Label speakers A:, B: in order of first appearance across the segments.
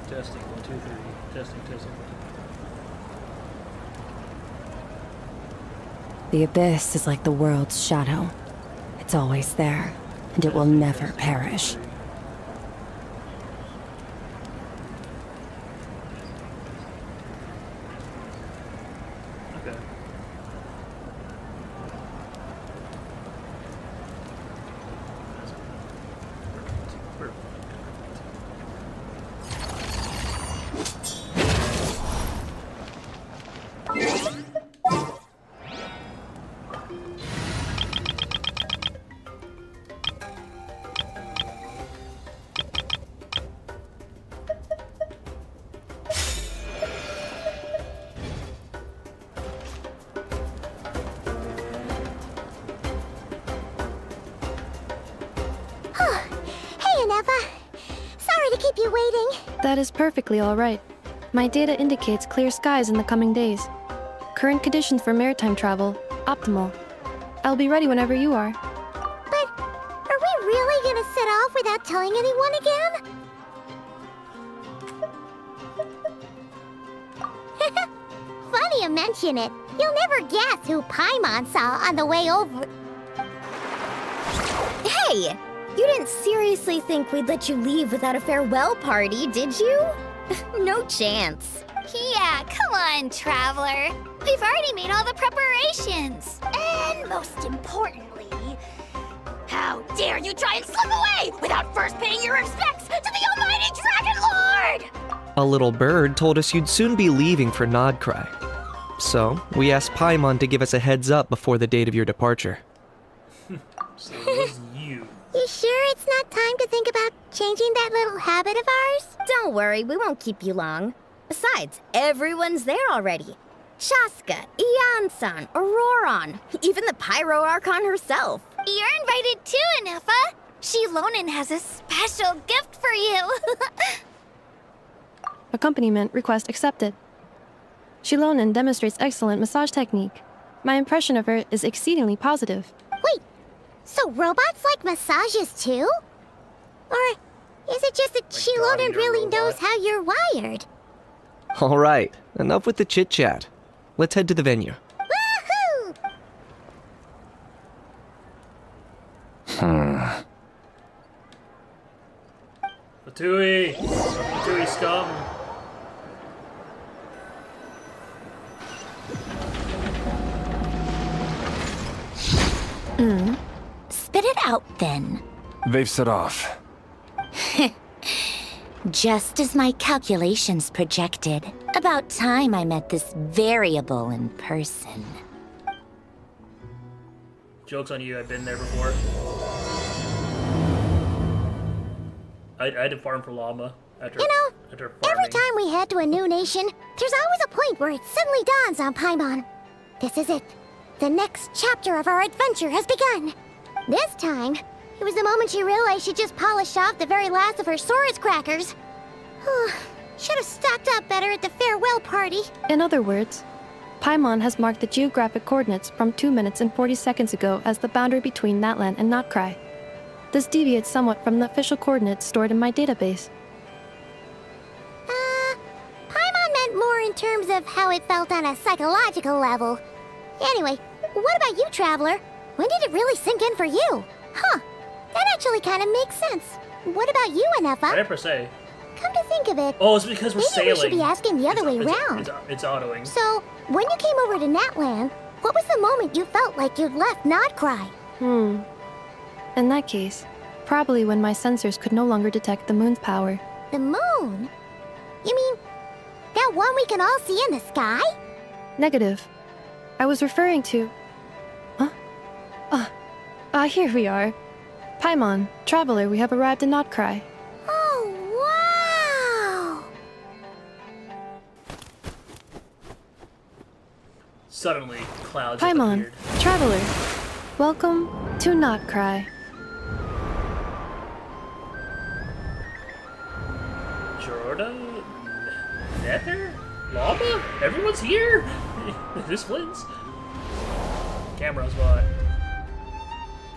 A: Testing, 1, 2, 3. Testing, 1, 2, 3.
B: The abyss is like the world's shadow. It's always there, and it will never perish.
A: Okay. Perfect.
C: Sorry to keep you waiting.
D: That is perfectly all right. My data indicates clear skies in the coming days. Current conditions for maritime travel, optimal. I'll be ready whenever you are.
C: But are we really gonna set off without telling anyone again? Funny you mention it. You'll never guess who Paimon saw on the way over.
E: Hey! You didn't seriously think we'd let you leave without a farewell party, did you? No chance.
F: Yeah, come on, Traveler. We've already made all the preparations. And most importantly, how dare you try and slip away without first paying your respects to the almighty Dragon Lord!
G: A little bird told us you'd soon be leaving for Nodcry. So, we asked Paimon to give us a heads up before the date of your departure.
A: So it was you.
C: You sure it's not time to think about changing that little habit of ours?
E: Don't worry, we won't keep you long. Besides, everyone's there already. Shaska, Ian-san, Auroron, even the Pyro Archon herself.
F: You're invited too, Anefa. Shilonen has a special gift for you.
D: Accompaniment request accepted. Shilonen demonstrates excellent massage technique. My impression of her is exceedingly positive.
C: Wait, so robots like massages too? Or is it just that
A: Like
C: Shilonen
A: driving a
C: really
A: robot?
C: knows how you're wired?
G: Alright, enough with the chit-chat. Let's head to the venue.
C: Woohoo!
A: Fatui scum.
F: Spit it out then.
H: They've set off.
F: Just as my calculations projected. About time I met this variable in person.
A: Joke's on you, I've been there before. I had to farm for llama after,
C: You know,
A: after farming.
C: Every time we head to a new nation, there's always a point where it suddenly dawns on Paimon. This is it. The next chapter of our adventure has begun. This time, it was the moment she realized she just polished off the very last of her Saurus crackers. Should have stocked up better at the farewell party.
D: In other words, Paimon has marked the geographic coordinates from 2 minutes and 40 seconds ago as the boundary between Natlan and Notcry. This deviates somewhat from the official coordinates stored in my database.
C: Paimon meant more in terms of how it felt on a psychological level. Anyway, what about you, Traveler? When did it really sink in for you? Huh, that actually kind of makes sense. What about you,
A: I
C: Anefa?
A: never say.
C: Come to think of it,
A: Oh, it's because we're
C: maybe
A: sailing.
C: we should be asking the other way round.
A: It's autoing.
C: So, when you came over to Natlan, what was the moment you felt like you'd left Nodcry?
D: In that case, probably when my sensors could no longer detect the moon's power.
C: The moon? You mean, that one we can all see in the sky?
D: Negative. I was referring to... Here we are. Paimon, Traveler, we have arrived in Notcry.
C: Oh, wow!
A: Suddenly, clouds have
D: Paimon,
A: appeared.
D: traveler, welcome to Notcry.
A: Jordan? Nether? Lava? Everyone's here? This Flynn's. Camera spot.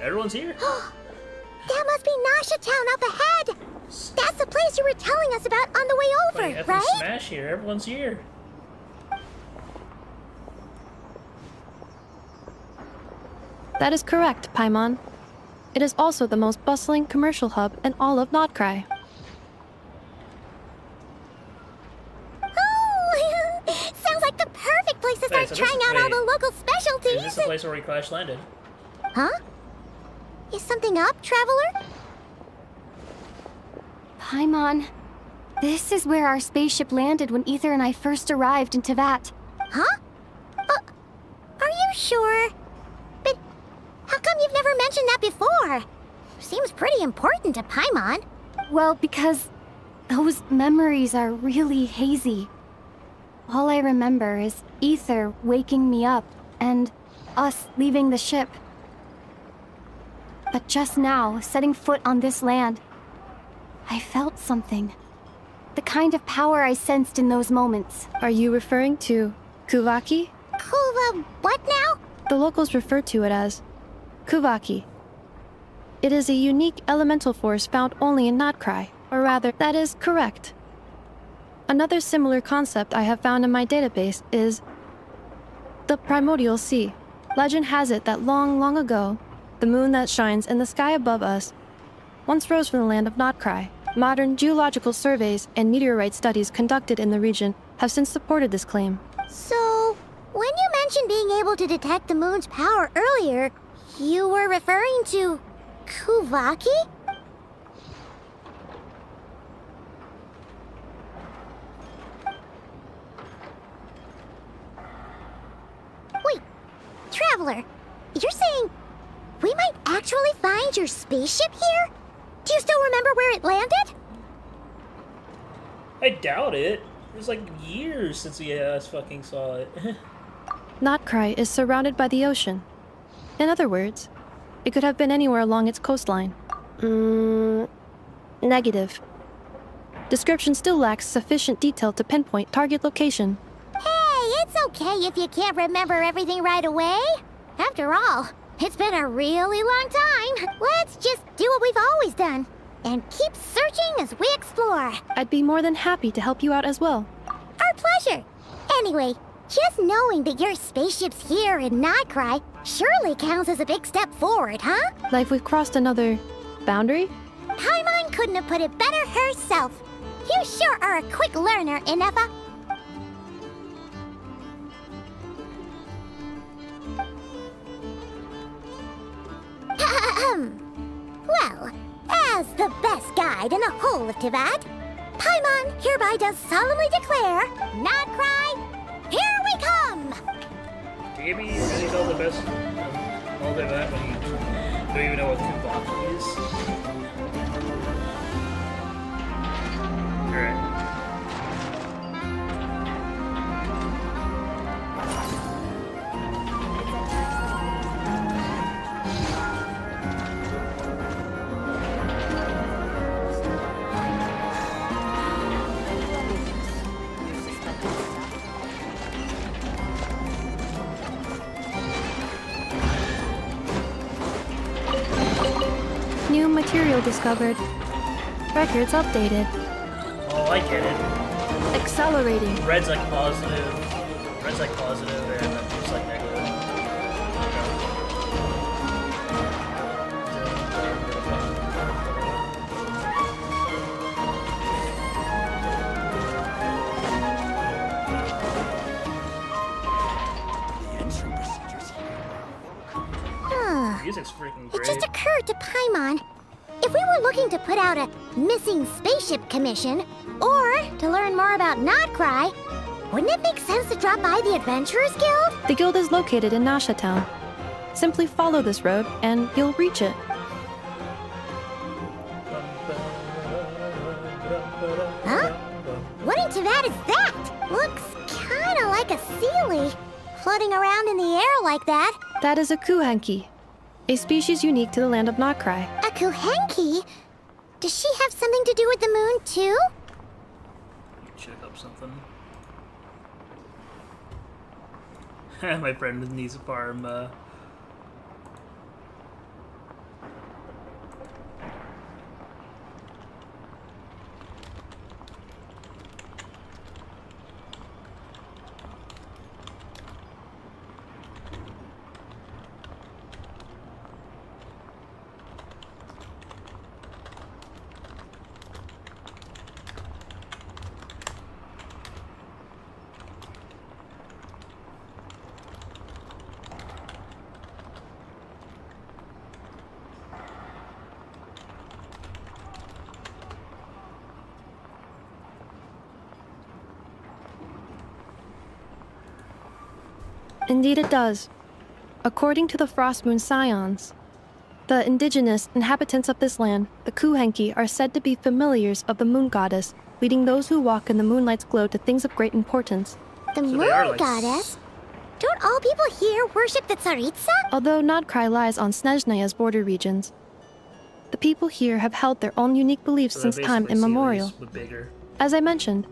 A: Everyone's here?
C: That must be Nasha Town up ahead! That's the place you were telling us about on the way over,
A: Wait,
C: right?
A: Smash here. Everyone's here.
D: That is correct, Paimon. It is also the most bustling commercial hub in all of Notcry.
C: Oh! Sounds like the perfect place to start
A: so this
C: trying
A: is-
C: out all
A: wait.
C: the local
A: Is
C: specialties!
A: this the place where we crash landed?
C: Huh? Is something up, traveler?
H: Paimon, this is where our spaceship landed when Ether and I first arrived in Tevat.
C: Huh? Are you sure? But how come you've never mentioned that before? Seems pretty important to Paimon.
H: Well, because those memories are really hazy. All I remember is Ether waking me up and us leaving the ship. But just now, setting foot on this land, I felt something. The kind of power I sensed in those moments.
D: Are you referring to Kuvaki?
C: Kuva, what now?
D: The locals refer to it as Kuvaki. It is a unique elemental force found only in Notcry, or rather, that is correct. Another similar concept I have found in my database is the primordial sea. Legend has it that long, long ago, the moon that shines in the sky above us once rose from the land of Notcry. Modern geological surveys and meteorite studies conducted in the region have since supported this claim.
C: So, when you mentioned being able to detect the moon's power earlier, you were referring to Kuvaki? Wait, traveler, you're saying we might actually find your spaceship here? Do you still remember where it landed?
A: I doubt it. It was like years since we fucking saw it.
D: Notcry is surrounded by the ocean. In other words, it could have been anywhere along its coastline. Negative. Description still lacks sufficient detail to pinpoint target location.
C: Hey, it's okay if you can't remember everything right away. After all, it's been a really long time. Let's just do what we've always done and keep searching as we explore.
D: I'd be more than happy to help you out as well.
C: Our pleasure. Anyway, just knowing that your spaceship's here in Notcry surely counts as a big step forward, huh?
D: Like we've crossed another boundary?
C: Paimon couldn't have put it better herself. You sure are a quick learner, Inefa. Well, as the best guide in the whole of Tevat, Paimon hereby does solemnly declare, Notcry, here we come!
A: Maybe you really know the best all of that when you don't even know what Kuvaki is. Alright.
D: New material discovered. Records updated.
A: Oh, I get it.
D: Accelerating.
A: Red's like positive. Red's like positive, and then blue's like negative. Music's freaking
C: It
A: great.
C: just occurred to Paimon. If we were looking to put out a missing spaceship commission, or to learn more about Notcry, wouldn't it make sense to drop by the Adventurers Guild?
D: The guild is located in Nasha Town. Simply follow this road and you'll reach it.
C: Huh? What in Tevat is that? Looks kinda like a Sealy. floating around in the air like that.
D: That is a kuhenki, a species unique to the land of Notcry.
C: A kuhenki? Does she have something to do with the moon, too?
A: Check up something. My friend needs a farm.
D: Indeed it does. According to the Frost Moon Scions, the indigenous inhabitants of this land, the kuhenki, are said to be familiars of the moon goddess, leading those who walk in the moonlight's glow to things of great importance.
C: The
A: So
C: moon
A: they are, like,
C: goddess? Don't all people here worship the Tsaritsa?
D: Although Notcry lies on Snezhnaya's border regions, the people here have held their own unique beliefs
A: So they're
D: since time
A: basically
D: immemorial.
A: Sealies, but bigger.
D: As I mentioned,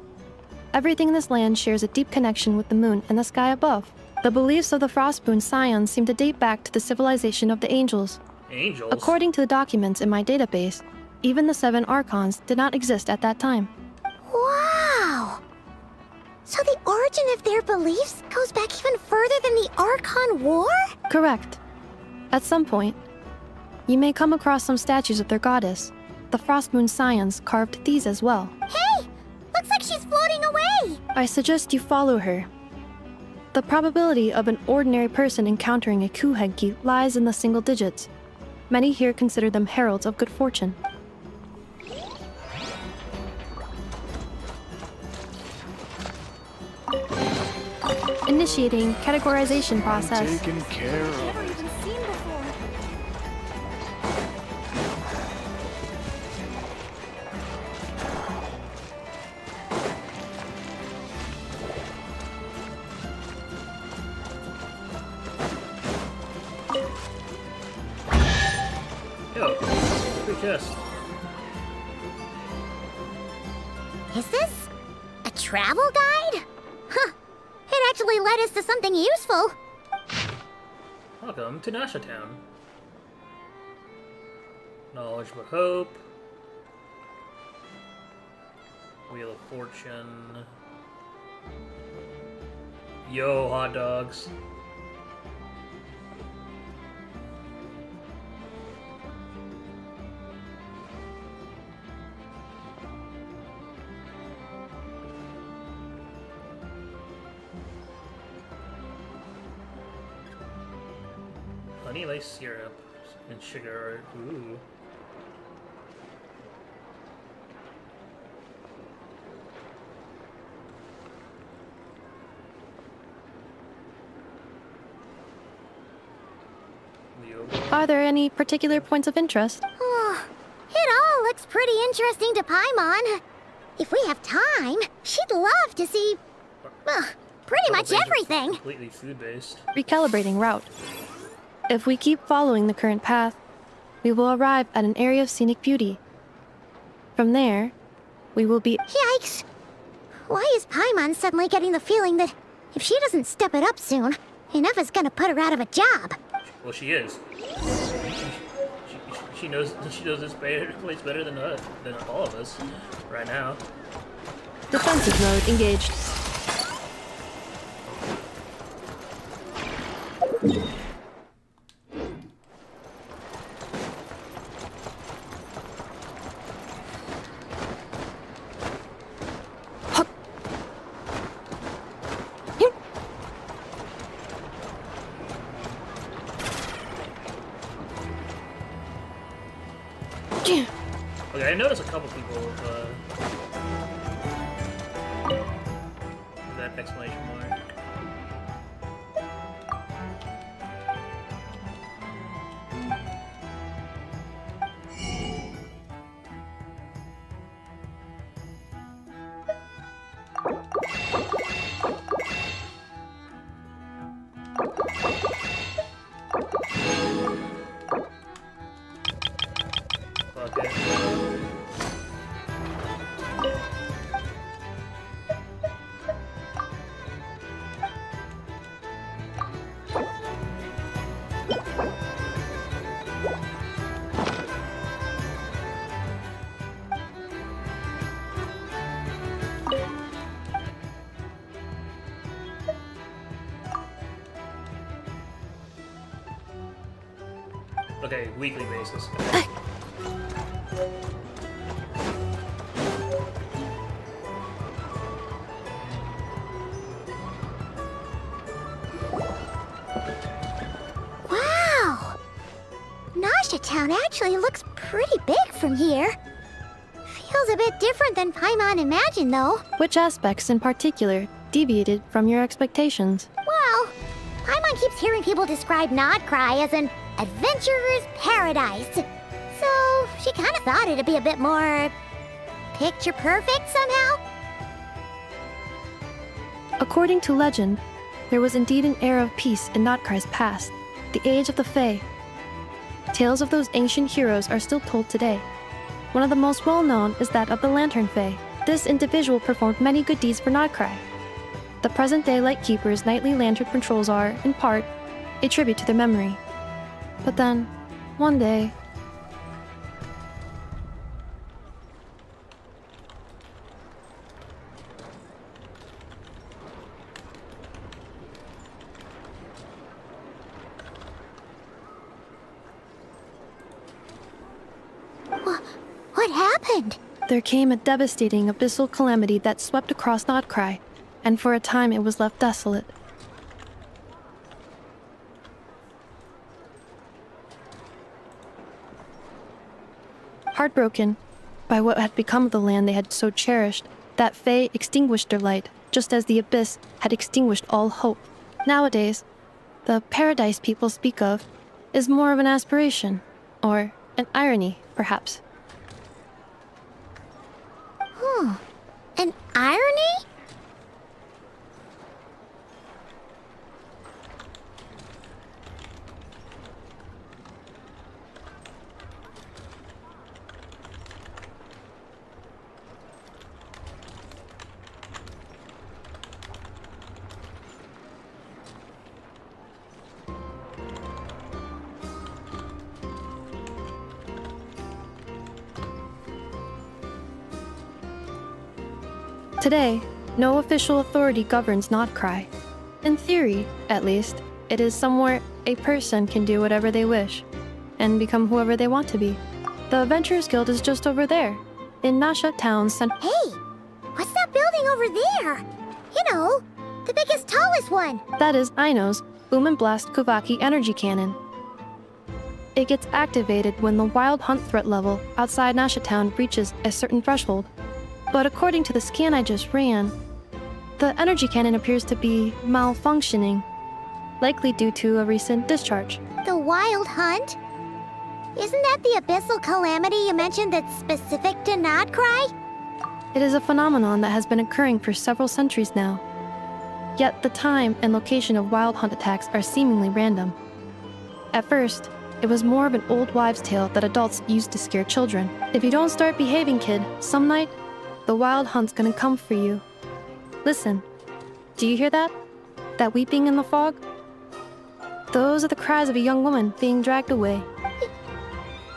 D: everything in this land shares a deep connection with the moon and the sky above. The beliefs of the Frostmoon Scions seem to date back to the civilization of the angels.
A: Angels.
D: According to the documents in my database, even the 7 Archons did not exist at that time.
C: Wow! So the origin of their beliefs goes back even further than the Archon War?
D: Correct. At some point, you may come across some statues of their goddess. The Frostmoon Scions carved these as well.
C: Hey! Looks like she's floating away!
D: I suggest you follow her. The probability of an ordinary person encountering a kuhenki lies in the single digits. Many here consider them heralds of good fortune. Initiating categorization process.
I: Taken care of.
C: Never even seen before.
A: Yo, free chest.
C: Is this a travel guide? Huh. It actually led us to something useful.
A: Welcome to Nasha Town. Knowledge but hope. Wheel of Fortune. Yo, hot dogs. Honey lace syrup and sugar. Ooh.
D: Are there any particular points of interest?
C: Oh, it all looks pretty interesting to Paimon. If we have time, she'd love to see, well, pretty much everything.
A: Completely food-based.
D: Recalibrating route. If we keep following the current path, we will arrive at an area of scenic beauty. From there, we will be...
C: Yikes! Why is Paimon suddenly getting the feeling that if she doesn't step it up soon, Ineva's gonna put her out of a job?
A: Well, she is. She knows this place better than all of us right now.
D: Defensive mode engaged.
A: Okay, I noticed a couple people that exclamation mark. Okay. Okay, weekly basis.
C: Wow! Nasha Town actually looks pretty big from here. Feels a bit different than Paimon imagined, though.
D: Which aspects in particular deviated from your expectations?
C: Well, Paimon keeps hearing people describe Nodcry as an adventurer's paradise. So she kind of thought it'd be a bit more picture perfect somehow.
D: According to legend, there was indeed an era of peace in Notcry's past, the Age of the Fae. Tales of those ancient heroes are still told today. One of the most well-known is that of the Lantern Fae. This individual performed many good deeds for Notcry. The present-day Lightkeeper's nightly lantern patrols are, in part, a tribute to their memory. But then, one day...
C: What happened?
D: there came a devastating abyssal calamity that swept across Notcry, and for a time it was left desolate. Heartbroken by what had become of the land they had so cherished, that Fae extinguished their light, just as the abyss had extinguished all hope. Nowadays, the paradise people speak of is more of an aspiration, or an irony, perhaps.
C: An irony?
D: Today, no official authority governs Notcry. In theory, at least, it is somewhere a person can do whatever they wish, and become whoever they want to be. The Adventurers Guild is just over there, in Nasha Town's center.
C: Hey, what's that building over there? You know, the biggest, tallest one.
D: That is Aino's Boom and Blast Kuvaki energy cannon. It gets activated when the wild hunt threat level outside Nasha Town reaches a certain threshold. But according to the scan I just ran, the energy cannon appears to be malfunctioning, likely due to a recent discharge.
C: The wild hunt? Isn't that the abyssal calamity you mentioned that's specific to Nodcry?
D: It is a phenomenon that has been occurring for several centuries now. Yet the time and location of wild hunt attacks are seemingly random. At first, it was more of an old wives' tale that adults used to scare children. If you don't start behaving, kid, some night, the wild hunt's gonna come for you. Listen, do you hear that? That weeping in the fog? Those are the cries of a young woman being dragged away.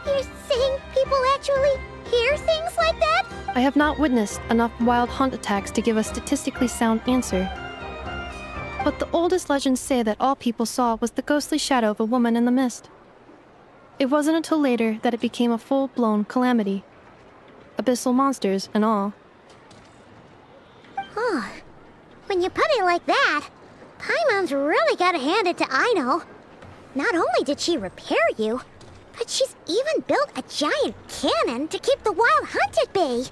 C: You're saying people actually hear things like that?
D: I have not witnessed enough wild hunt attacks to give a statistically sound answer. But the oldest legends say that all people saw was the ghostly shadow of a woman in the mist. It wasn't until later that it became a full-blown calamity. Abyssal monsters and all.
C: Huh. When you put it like that, Paimon's really gotta hand it to Aino. Not only did she repair you, but she's even built a giant cannon to keep the wild hunt at bay.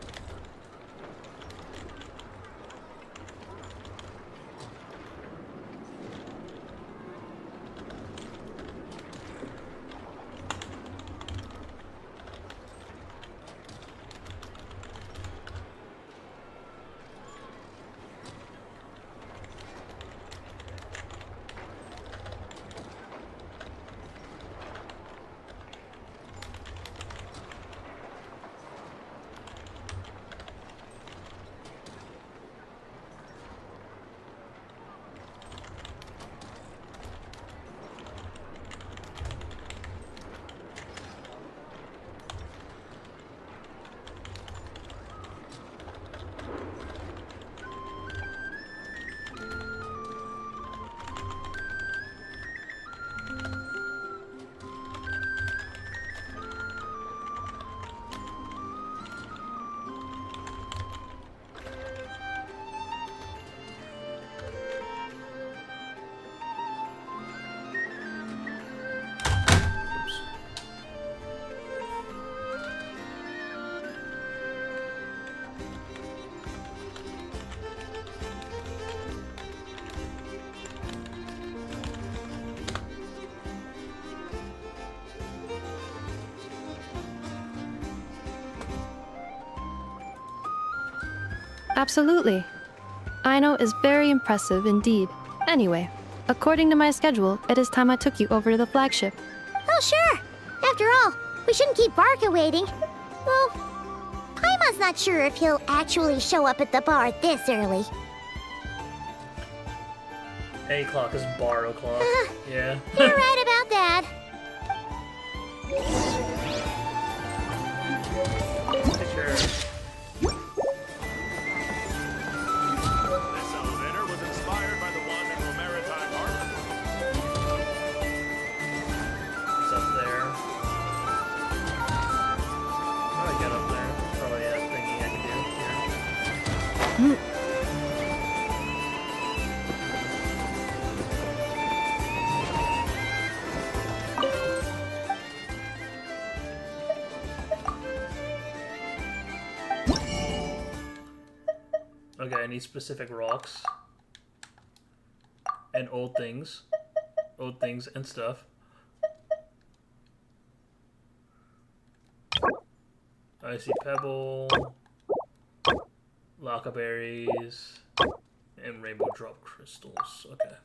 D: Absolutely. Aino is very impressive indeed. Anyway, according to my schedule, it is time I took you over to the flagship.
C: Oh, sure. After all, we shouldn't keep Barca waiting. Well, Paimon's not sure if he'll actually show up at the bar this early.
A: 8 o'clock is bar o'clock. Yeah.
C: You're right about that.
A: Sure.
I: This elevator was inspired by the one in the Maritime Harbor.
A: It's up there. How do I get up there? Probably a thingy I can do. Yeah. Okay, I need specific rocks. And old things. Old things and stuff. I see pebble, laka berries, and rainbow drop crystals. Okay.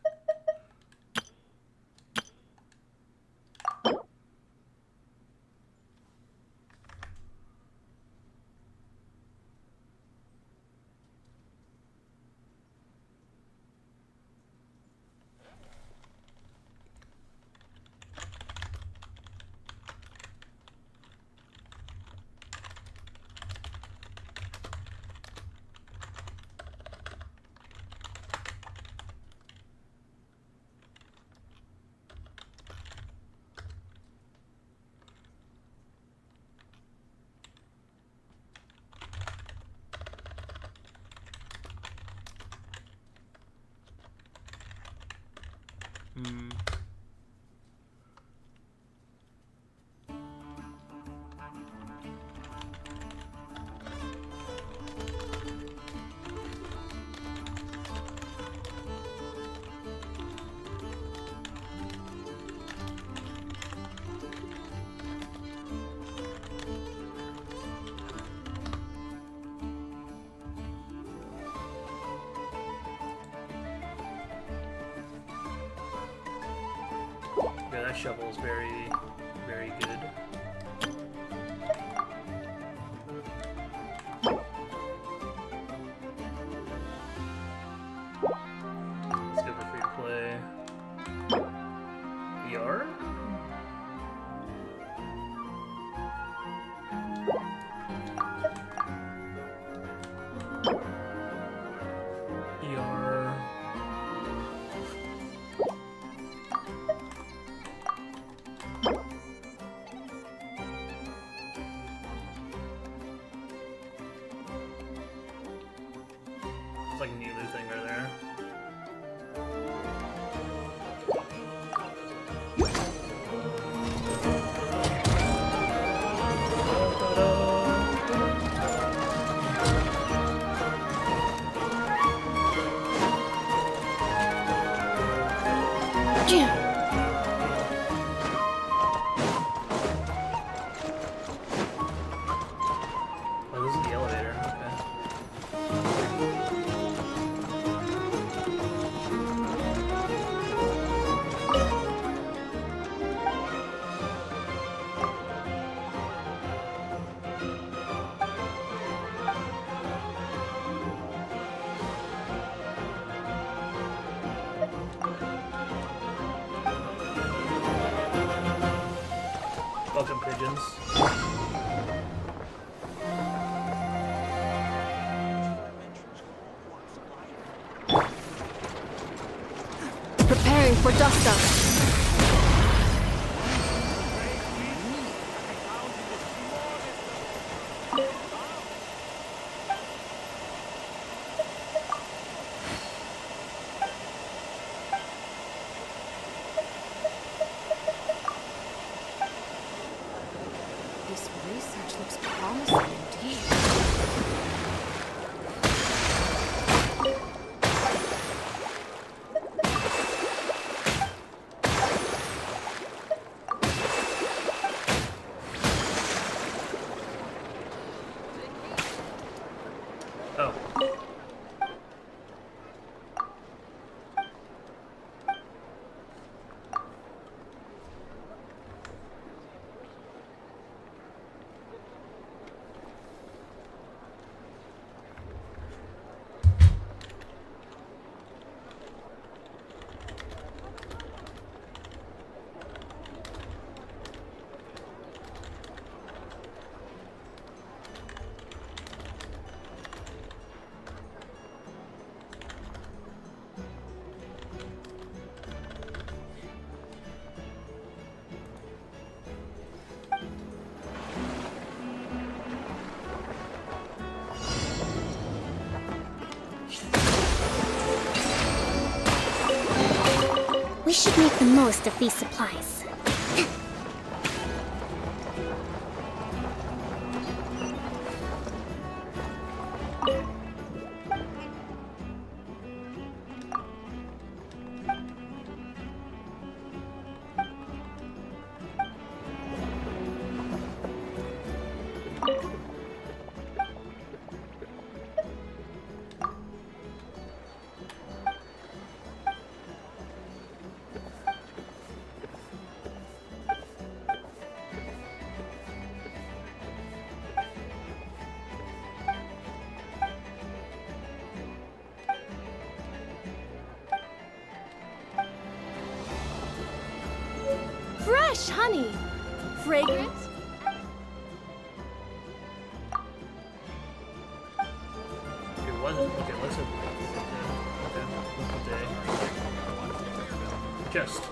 A: Yeah, that shovel is very, very good. Let's go for free to play. VR? ER. It's like a new thing right there. Oh, this is the elevator. Okay. Welcome, pigeons.
H: Preparing for dust up.
J: This research looks promising indeed.
A: Oh.
C: We should make the most of these supplies.
J: Fresh honey. Fragrant.
A: It wasn't. Okay, let's have. Okay. Just.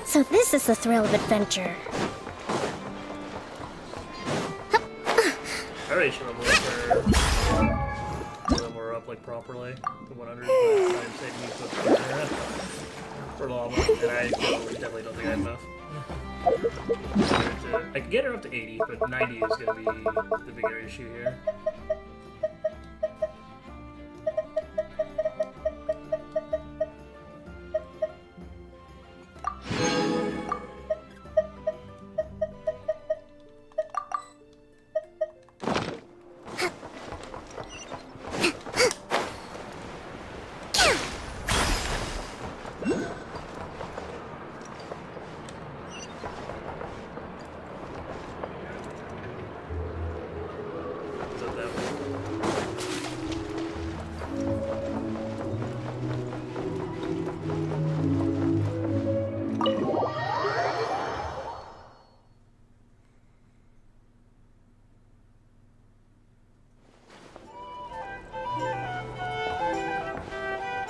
C: So this is the thrill of adventure.
A: Alright, should level her up like properly. The 100. I'm saying you put for llama, and I definitely don't think I have enough. I can get her up to 80, but 90 is gonna be the bigger issue here. So that way.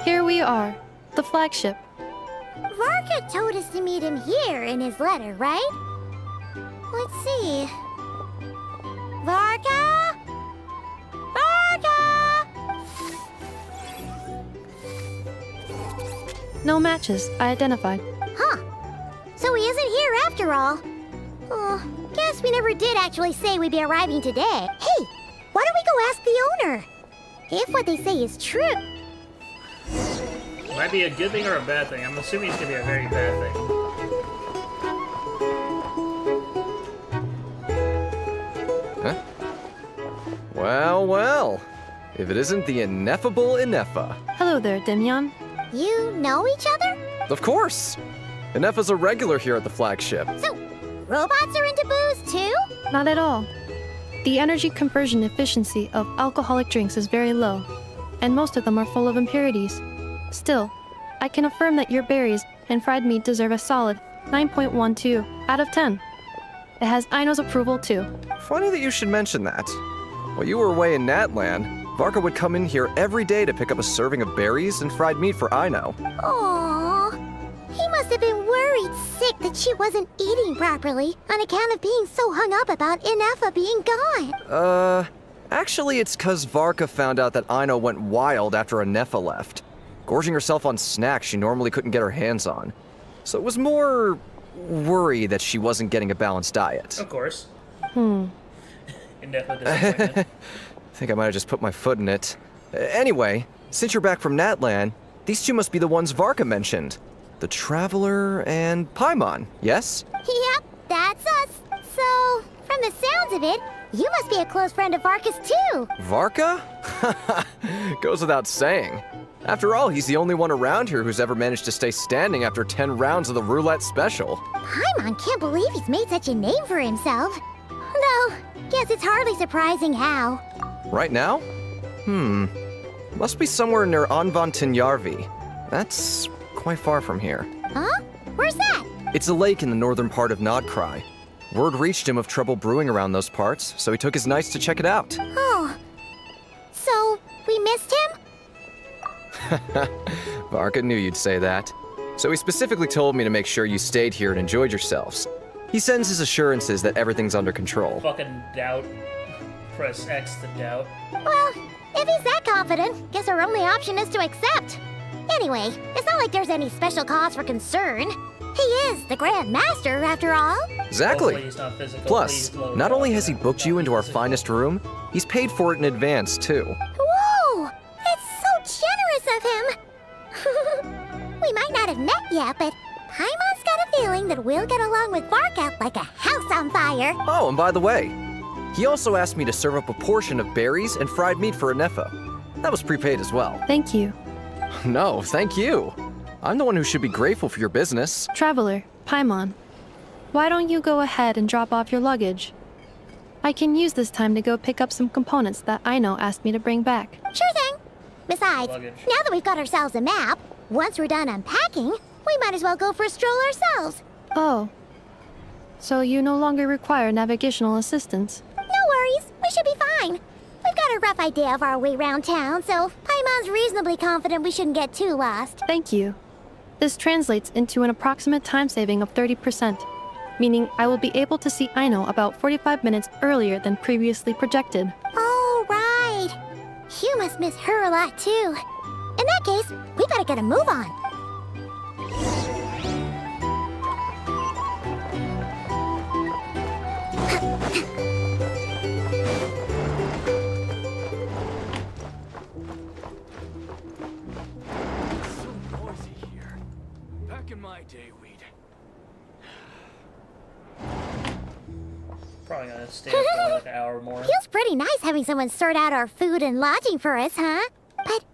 D: Here we are, the flagship.
C: Varka told us to meet him here in his letter, right? Let's see. Varka? Varka!
D: No matches, I identified.
C: Huh. So he isn't here after all. Oh, guess we never did actually say we'd be arriving today. Hey, why don't we go ask the owner? If what they say is true.
A: Might be a good thing or a bad thing. I'm assuming it's gonna be a very bad thing.
K: Huh? Well, well. If it isn't the ineffable Inefa.
D: Hello there, Demyon.
C: You know each other?
K: Of course! Inefa's a regular here at the flagship.
C: So, robots are into booze too?
D: Not at all. The energy conversion efficiency of alcoholic drinks is very low, and most of them are full of impurities. Still, I can affirm that your berries and fried meat deserve a solid 9.12 out of 10. It has Aino's approval too.
K: Funny that you should mention that. While you were away in Natland, Varka would come in here every day to pick up a serving of berries and fried meat for Aino.
C: Aww. He must have been worried sick that she wasn't eating properly on account of being so hung up about Inefa being gone.
K: Actually it's 'cause Varka found out that Aino went wild after Inefa left, gorging herself on snacks she normally couldn't get her hands on. So it was more worry that she wasn't getting a balanced diet.
A: Of course.
D: Hmm.
A: Indefinite disappointment.
K: I think I might have just put my foot in it. Anyway, since you're back from Natland, these two must be the ones Varka mentioned. The Traveler and Paimon, yes?
C: Yep, that's us. So, from the sounds of it, you must be a close friend of Varka's too.
K: Varka? Goes without saying. After all, he's the only one around here who's ever managed to stay standing after 10 rounds of the roulette special.
C: Paimon can't believe he's made such a name for himself. Though, guess it's hardly surprising how.
K: Right now? Must be somewhere near Anvantinyarvi. That's quite far from here.
C: Huh? Where's that?
K: It's a lake in the northern part of Nodcry. Word reached him of trouble brewing around those parts, so he took his knights to check it out.
C: Oh. So, we missed him?
K: Varka knew you'd say that. So he specifically told me to make sure you stayed here and enjoyed yourselves. He sends his assurances that everything's under control.
A: Fucking doubt. Press X to doubt.
C: Well, if he's that confident, guess our only option is to accept. Anyway, it's not like there's any special cause for concern. He is the Grand Master, after all.
A: Hopefully
K: Exactly.
A: he's not physical.
K: Plus,
A: Please load
K: not
A: up.
K: only has he booked you into our finest room, he's paid for it in advance, too.
C: Whoa! It's so generous of him! We might not have met yet, but Paimon's got a feeling that we'll get along with Varka like a house on fire.
K: Oh, and by the way, he also asked me to serve up a portion of berries and fried meat for Anefa. That was prepaid as well.
D: Thank you.
K: No, thank you. I'm the one who should be grateful for your business.
D: Traveler, Paimon, why don't you go ahead and drop off your luggage? I can use this time to go pick up some components that Aino asked me to bring back.
C: Sure thing. Besides,
A: Luggage.
C: now that we've got ourselves a map, once we're done unpacking, we might as well go for a stroll ourselves.
D: Oh. So you no longer require navigational assistance?
C: No worries, we should be fine. We've got a rough idea of our way around town, so Paimon's reasonably confident we shouldn't get too lost.
D: Thank you. This translates into an approximate time saving of 30%, meaning I will be able to see Aino about 45 minutes earlier than previously projected.
C: Oh, right. You must miss her a lot, too. In that case, we better get a move on.
I: So noisy here. Back in my day, we'd...
A: Probably gonna stay up for like an hour more.
C: Feels pretty nice having someone sort out our food and lodging for us, huh? But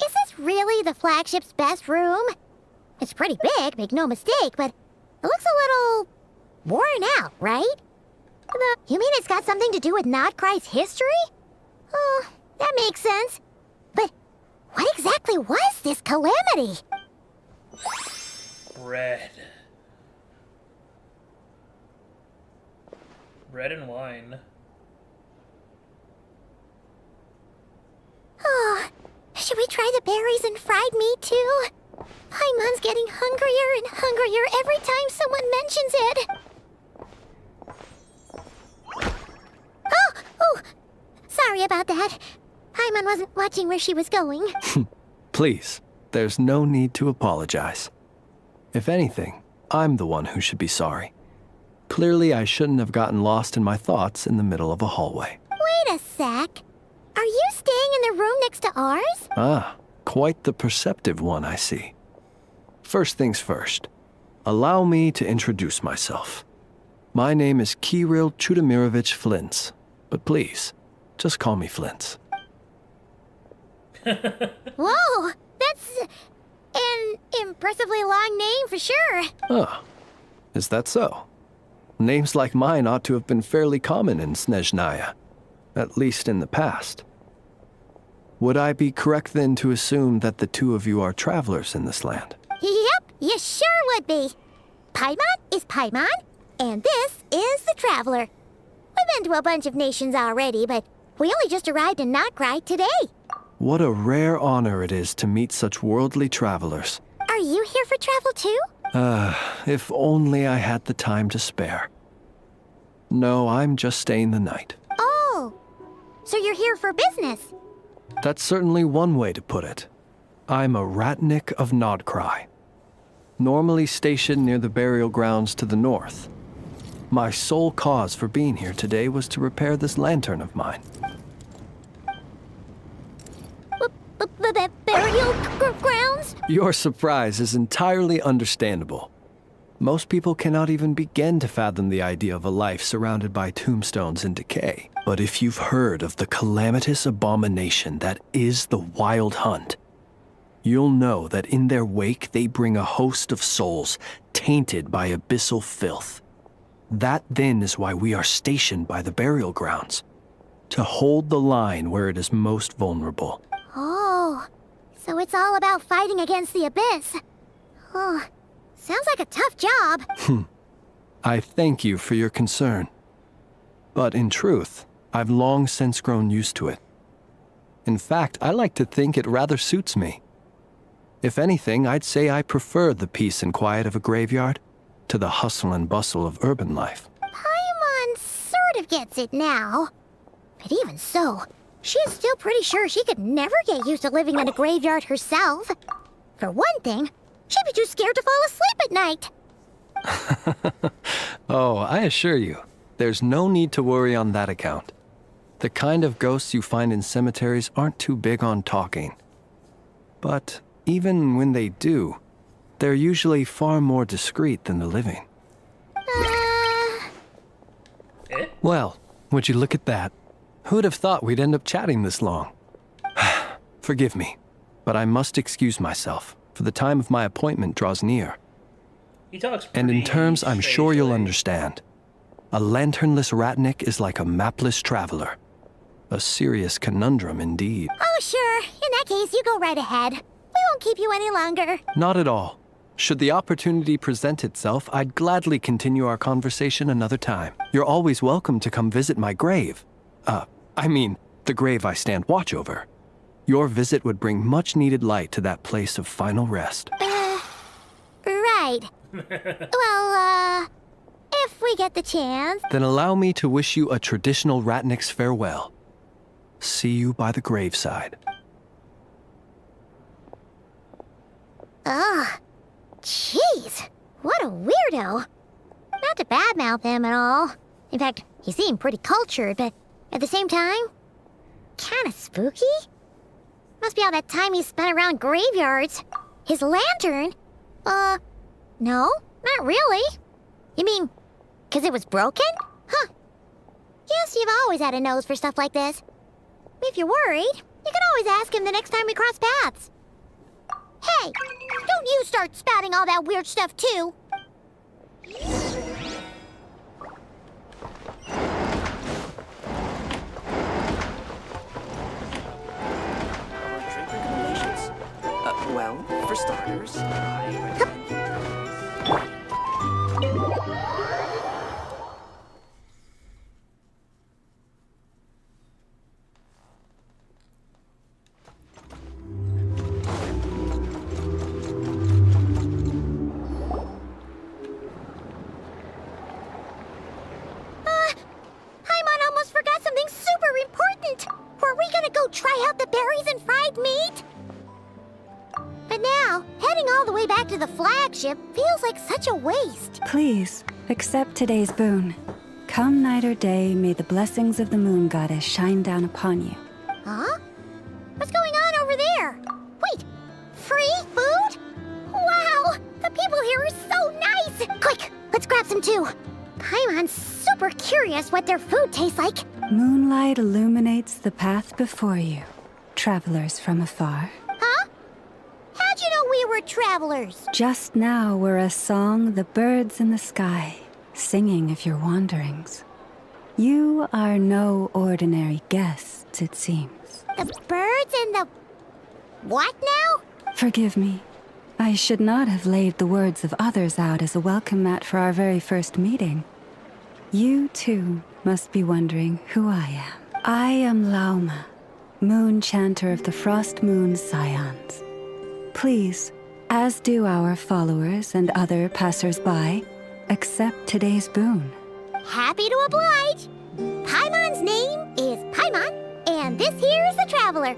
C: is this really the flagship's best room? It's pretty big, make no mistake, but it looks a little worn out, right? You mean it's got something to do with Nodcry's history? Oh, that makes sense. But what exactly was this calamity?
A: Bread. Bread and wine.
C: Oh, should we try the berries and fried meat too? Paimon's getting hungrier and hungrier every time someone mentions it. Oh, sorry about that. Paimon wasn't watching where she was going.
L: Please, there's no need to apologize. If anything, I'm the one who should be sorry. Clearly, I shouldn't have gotten lost in my thoughts in the middle of a hallway.
C: Wait a sec. Are you staying in the room next to ours?
L: Ah, quite the perceptive one, I see. First things first, allow me to introduce myself. My name is Kirill Chudamirovich Flintz, but please, just call me Flintz.
C: Whoa, that's an impressively long name for sure.
L: Ah, is that so? Names like mine ought to have been fairly common in Snezhnaya, at least in the past. Would I be correct then to assume that the two of you are travelers in this land?
C: Yep, you sure would be. Paimon is Paimon, and this is the Traveler. We've been to a bunch of nations already, but we only just arrived in Notcry today.
L: What a rare honor it is to meet such worldly travelers.
C: Are you here for travel too?
L: If only I had the time to spare. No, I'm just staying the night.
C: Oh, so you're here for business?
L: That's certainly one way to put it. I'm a Ratnik of Nodcry, normally stationed near the burial grounds to the north. My sole cause for being here today was to repair this lantern of mine.
C: Burial grounds?
L: Your surprise is entirely understandable. Most people cannot even begin to fathom the idea of a life surrounded by tombstones and decay. But if you've heard of the calamitous abomination that is the Wild Hunt, you'll know that in their wake they bring a host of souls tainted by abyssal filth. That then is why we are stationed by the burial grounds, to hold the line where it is most vulnerable.
C: Oh, so it's all about fighting against the abyss. Oh, sounds like a tough job.
L: I thank you for your concern. But in truth, I've long since grown used to it. In fact, I like to think it rather suits me. If anything, I'd say I prefer the peace and quiet of a graveyard to the hustle and bustle of urban life.
C: Paimon sort of gets it now. But even so, she is still pretty sure she could never get used to living in a graveyard herself. For one thing, she'd be too scared to fall asleep at night.
L: Oh, I assure you, there's no need to worry on that account. The kind of ghosts you find in cemeteries aren't too big on talking. But even when they do, they're usually far more discreet than the living. Well, would you look at that? Who'd have thought we'd end up chatting this long? Forgive me, but I must excuse myself, for the time of my appointment draws near.
A: He talks
L: And in
A: pretty
L: terms I'm sure you'll
A: strangely.
L: understand. A lanternless ratnik is like a mapless traveler. A serious conundrum indeed.
C: Oh, sure. In that case, you go right ahead. We won't keep you any longer.
L: Not at all. Should the opportunity present itself, I'd gladly continue our conversation another time. You're always welcome to come visit my grave. The grave I stand watch over. Your visit would bring much needed light to that place of final rest.
C: Right. Well, if we get the chance.
L: Then allow me to wish you a traditional ratnik's farewell. See you by the graveside.
C: Ugh. Jeez. What a weirdo. Not to badmouth him at all. In fact, he seemed pretty cultured, but at the same time, kinda spooky? Must be all that time he spent around graveyards. His lantern? No, not really. You mean, 'cause it was broken? Huh. Guess you've always had a nose for stuff like this. If you're worried, you can always ask him the next time we cross paths. Hey, don't you start spouting all that weird stuff too.
M: Drink recommendations? Well, for starters,
C: Paimon almost forgot something super important. Were we gonna go try out the berries and fried meat? But now, heading all the way back to the flagship feels like such a waste.
B: Please, accept today's boon. Come night or day, may the blessings of the moon goddess shine down upon you.
C: Huh? What's going on over there? Wait, free food? Wow, the people here are so nice! Quick, let's grab some too. Paimon's super curious what their food tastes like.
B: Moonlight illuminates the path before you, travelers from afar.
C: Huh? How'd you know we were travelers?
B: Just now were a song the birds in the sky, singing of your wanderings. You are no ordinary guests, it seems.
C: The birds and the... what now?
B: Forgive me. I should not have laid the words of others out as a welcome mat for our very first meeting. You, too, must be wondering who I am. I am Lauma, moon chanter of the Frost Moon's Scions. Please, as do our followers and other passers-by, accept today's boon.
C: Happy to oblige. Paimon's name is Paimon, and this here is the Traveler.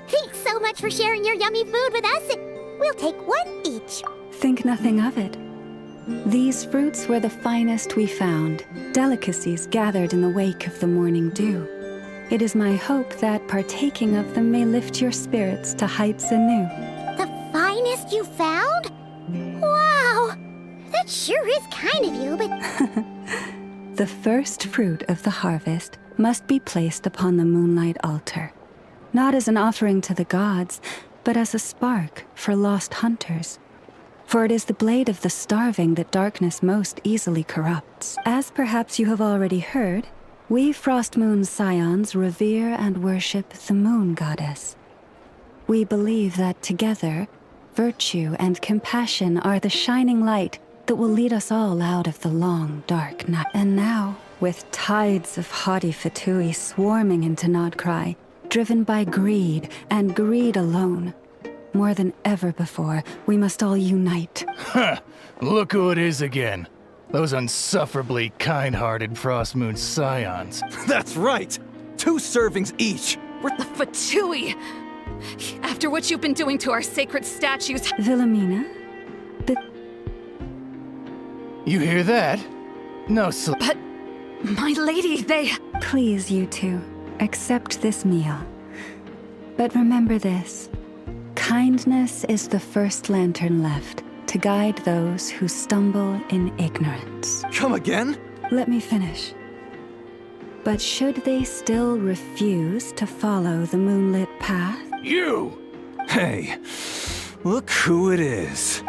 C: Thanks so much for sharing your yummy food with us. We'll take one each.
B: Think nothing of it. These fruits were the finest we found, delicacies gathered in the wake of the morning dew. It is my hope that partaking of them may lift your spirits to heights anew.
C: The finest you found? Wow! That sure is kind of you, but...
B: The first fruit of the harvest must be placed upon the moonlight altar, not as an offering to the gods, but as a spark for lost hunters. For it is the blade of the starving that darkness most easily corrupts. As perhaps you have already heard, we Frost Moon's Scions revere and worship the moon goddess. We believe that together, virtue and compassion are the shining light that will lead us all out of the long, dark night. And now, with tides of haughty Fatui swarming into Nodcry, driven by greed, and greed alone, more than ever before, we must all unite.
N: Huh, look who it is again. Those unsufferably kind-hearted Frost Moon Scions.
O: That's right! 2 servings each!
J: The Fatui!
O: After what you've been doing to our sacred statues.
B: Wilhelmina,
N: You hear that? No,
O: But, my lady, they...
B: Please, you two, accept this meal. But remember this. Kindness is the first lantern left to guide those who stumble in ignorance.
K: Come again?
B: Let me finish. But should they still refuse to follow the moonlit path?
N: You! Hey, look who it is.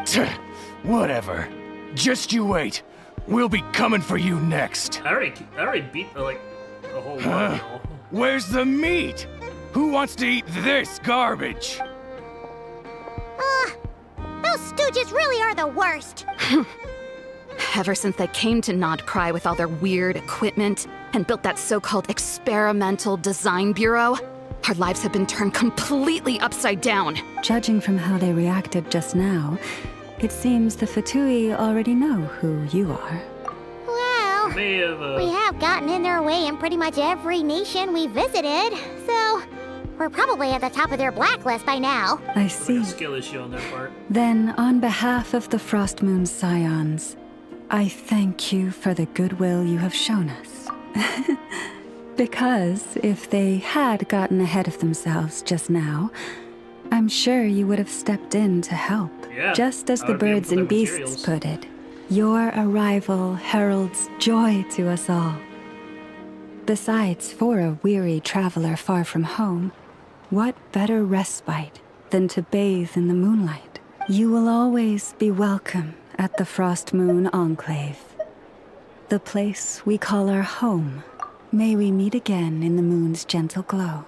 N: Whatever. Just you wait. We'll be coming for you next.
A: I already beat the whole one.
N: Where's the meat? Who wants to eat this garbage?
C: Those stooges really are the worst.
O: Ever since they came to Nodcry with all their weird equipment and built that so-called experimental design bureau, our lives have been turned completely upside down.
B: Judging from how they reacted just now, it seems the Fatui already know who you are.
C: Well, we have gotten in their way in pretty much every nation we visited, so we're probably at the top of their blacklist by now.
B: I see.
A: Like a skill issue on their part.
B: Then, on behalf of the Frost Moon Scions, I thank you for the goodwill you have shown us. Because if they had gotten ahead of themselves just now, I'm sure you would have stepped in to help.
A: Yeah,
B: just as
A: I
B: the
A: would be
B: birds
A: able
B: and
A: to
B: beasts
A: materials.
B: put it. Your arrival heralds joy to us all. Besides, for a weary traveler far from home, what better respite than to bathe in the moonlight? You will always be welcome at the Frost Moon Enclave, the place we call our home. May we meet again in the moon's gentle glow.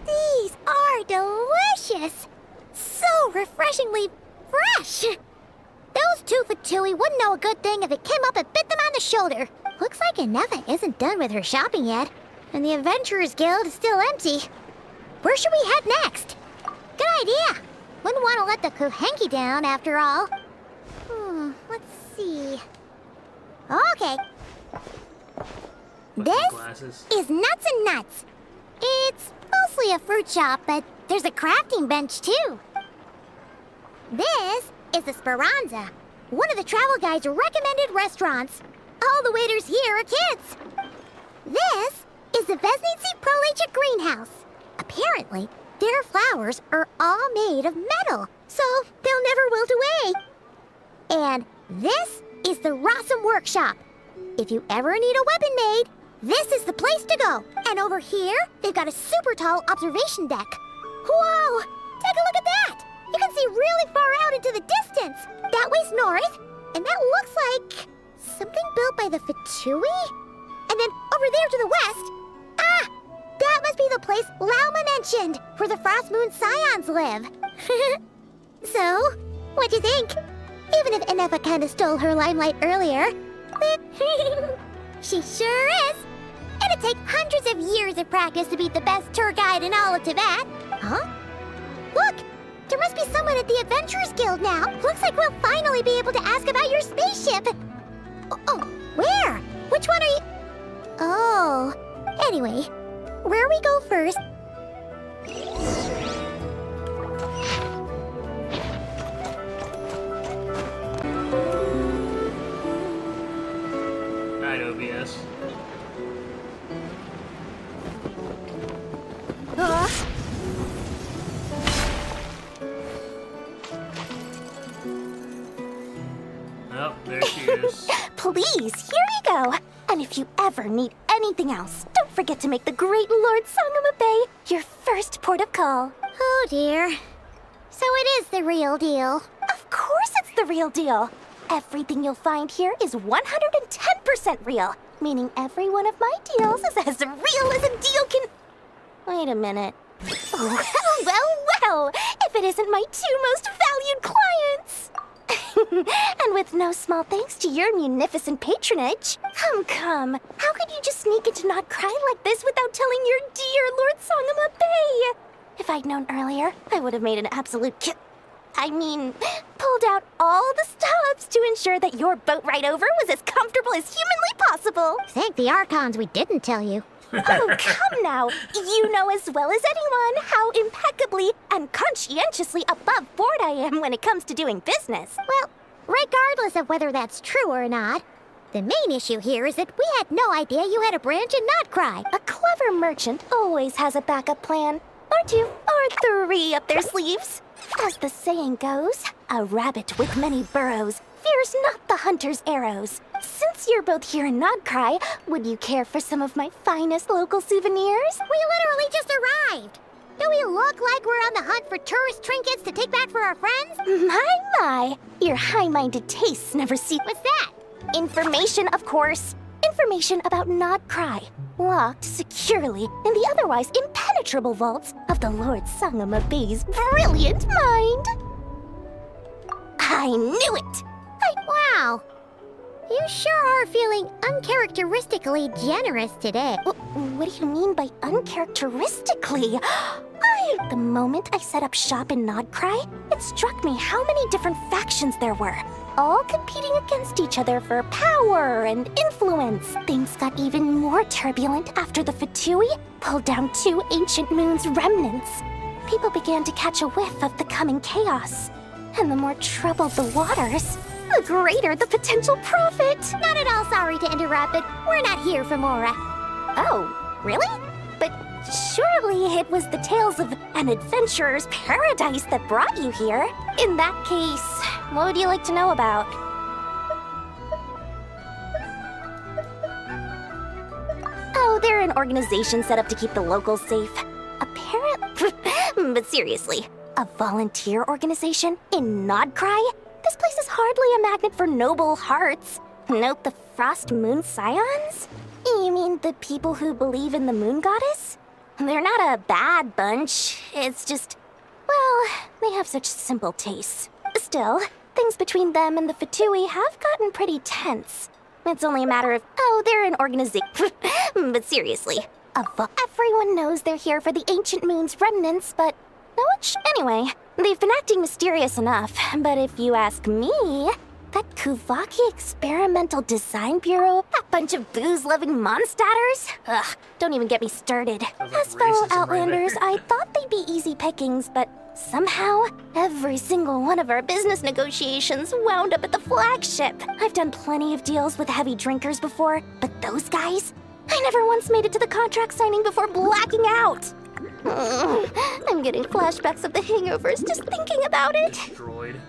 C: These are delicious! So refreshingly fresh! Those two Fatui wouldn't know a good thing if it came up and bit them on the shoulder. Looks like Inefa isn't done with her shopping yet, and the Adventurers Guild is still empty. Where should we head next? Good idea! Wouldn't want to let the Kuhenki down, after all. Let's see... Okay. This is Nuts and Nuts. It's mostly a fruit shop, but there's a crafting bench, too. This is the Speranza, one of the travel guide's recommended restaurants. All the waiters here are kids. This is the Vesnici Prolecha Greenhouse. Apparently, their flowers are all made of metal, so they'll never wilt away. And this is the Rossum Workshop. If you ever need a weapon made, this is the place to go. And over here, they've got a super tall observation deck. Whoa! Take a look at that! You can see really far out into the distance. That way's north, and that looks like something built by the Fatui? And then over there to the west, that must be the place Lauma mentioned, where the Frost Moon Scions live. So, what'd you think? Even if Inefa kinda stole her limelight earlier. She sure is. It'd take hundreds of years of practice to beat the best tour guide in all of Tibet. Huh? Look! There must be someone at the Adventurers Guild now. Looks like we'll finally be able to ask about your spaceship. Oh, where? Which one are you... Oh. Anyway, where we go first...
A: Night, OBS. Oh, there she is.
P: Please, here you go. And if you ever need anything else, don't forget to make the great Lord Sangama Bay your first port of call.
C: Oh dear. So it is the real deal.
P: Of course it's the real deal. Everything you'll find here is 110% real, meaning every one of my deals is as real as a deal can... Wait a minute. Well, if it isn't my two most valued clients. And with no small thanks to your munificent patronage. Come. How could you just sneak into Not Cry like this without telling your dear Lord Sangama Bay? If I'd known earlier, I would have made an absolute pulled out all the stops to ensure that your boat ride over was as comfortable as humanly possible.
C: Thank the Archons we didn't tell you.
P: Oh, come now. You know as well as anyone how impeccably and conscientiously above board I am when it comes to doing business.
C: Well, regardless of whether that's true or not, the main issue here is that we had no idea you had a branch in Notcry.
P: A clever merchant always has a backup plan. Or two, or three up their sleeves. As the saying goes, a rabbit with many burrows fears not the hunter's arrows. Since you're both here in Nodcry, would you care for some of my finest local souvenirs?
C: We literally just arrived. Do we look like we're on the hunt for tourist trinkets to take back for our friends?
P: My. Your high-minded tastes never see.
C: What's that?
P: Information, of course. Information about Nodcry, locked securely in the otherwise impenetrable vaults of the Lord Sangama Bay's brilliant mind. I knew it!
C: Wow. You sure are feeling uncharacteristically generous today.
P: What do you mean by uncharacteristically? The moment I set up shop in Nodcry, it struck me how many different factions there were, all competing against each other for power and influence. Things got even more turbulent after the Fatui pulled down 2 ancient moon's remnants. People began to catch a whiff of the coming chaos. And the more troubled the waters, the greater the potential profit.
C: Not at all sorry to interrupt, but we're not here for Mora.
P: Oh, really? But surely it was the tales of an adventurer's paradise that brought you here. In that case, what would you like to know about? Oh, they're an organization set up to keep the locals safe. Apparently, but seriously, a volunteer organization in Nodcry? This place is hardly a magnet for noble hearts. Note the Frost Moon Scions? You mean the people who believe in the moon goddess? They're not a bad bunch. It's just, well, they have such simple tastes. Still, things between them and the Fatui have gotten pretty tense. It's only a matter of, oh, they're an organization. But seriously, everyone knows they're here for the ancient moon's remnants, but no one anyway, they've been acting mysterious enough. But if you ask me, that Kuvaki Experimental Design Bureau, that bunch of booze-loving monstatters? Ugh, don't even get me started. As fellow Outlanders, I thought they'd be easy pickings, but somehow, every single one of our business negotiations wound up at the flagship. I've done plenty of deals with heavy drinkers before, but those guys? I never once made it to the contract signing before blacking out. I'm getting flashbacks of the hangovers just thinking about it.
A: Destroyed.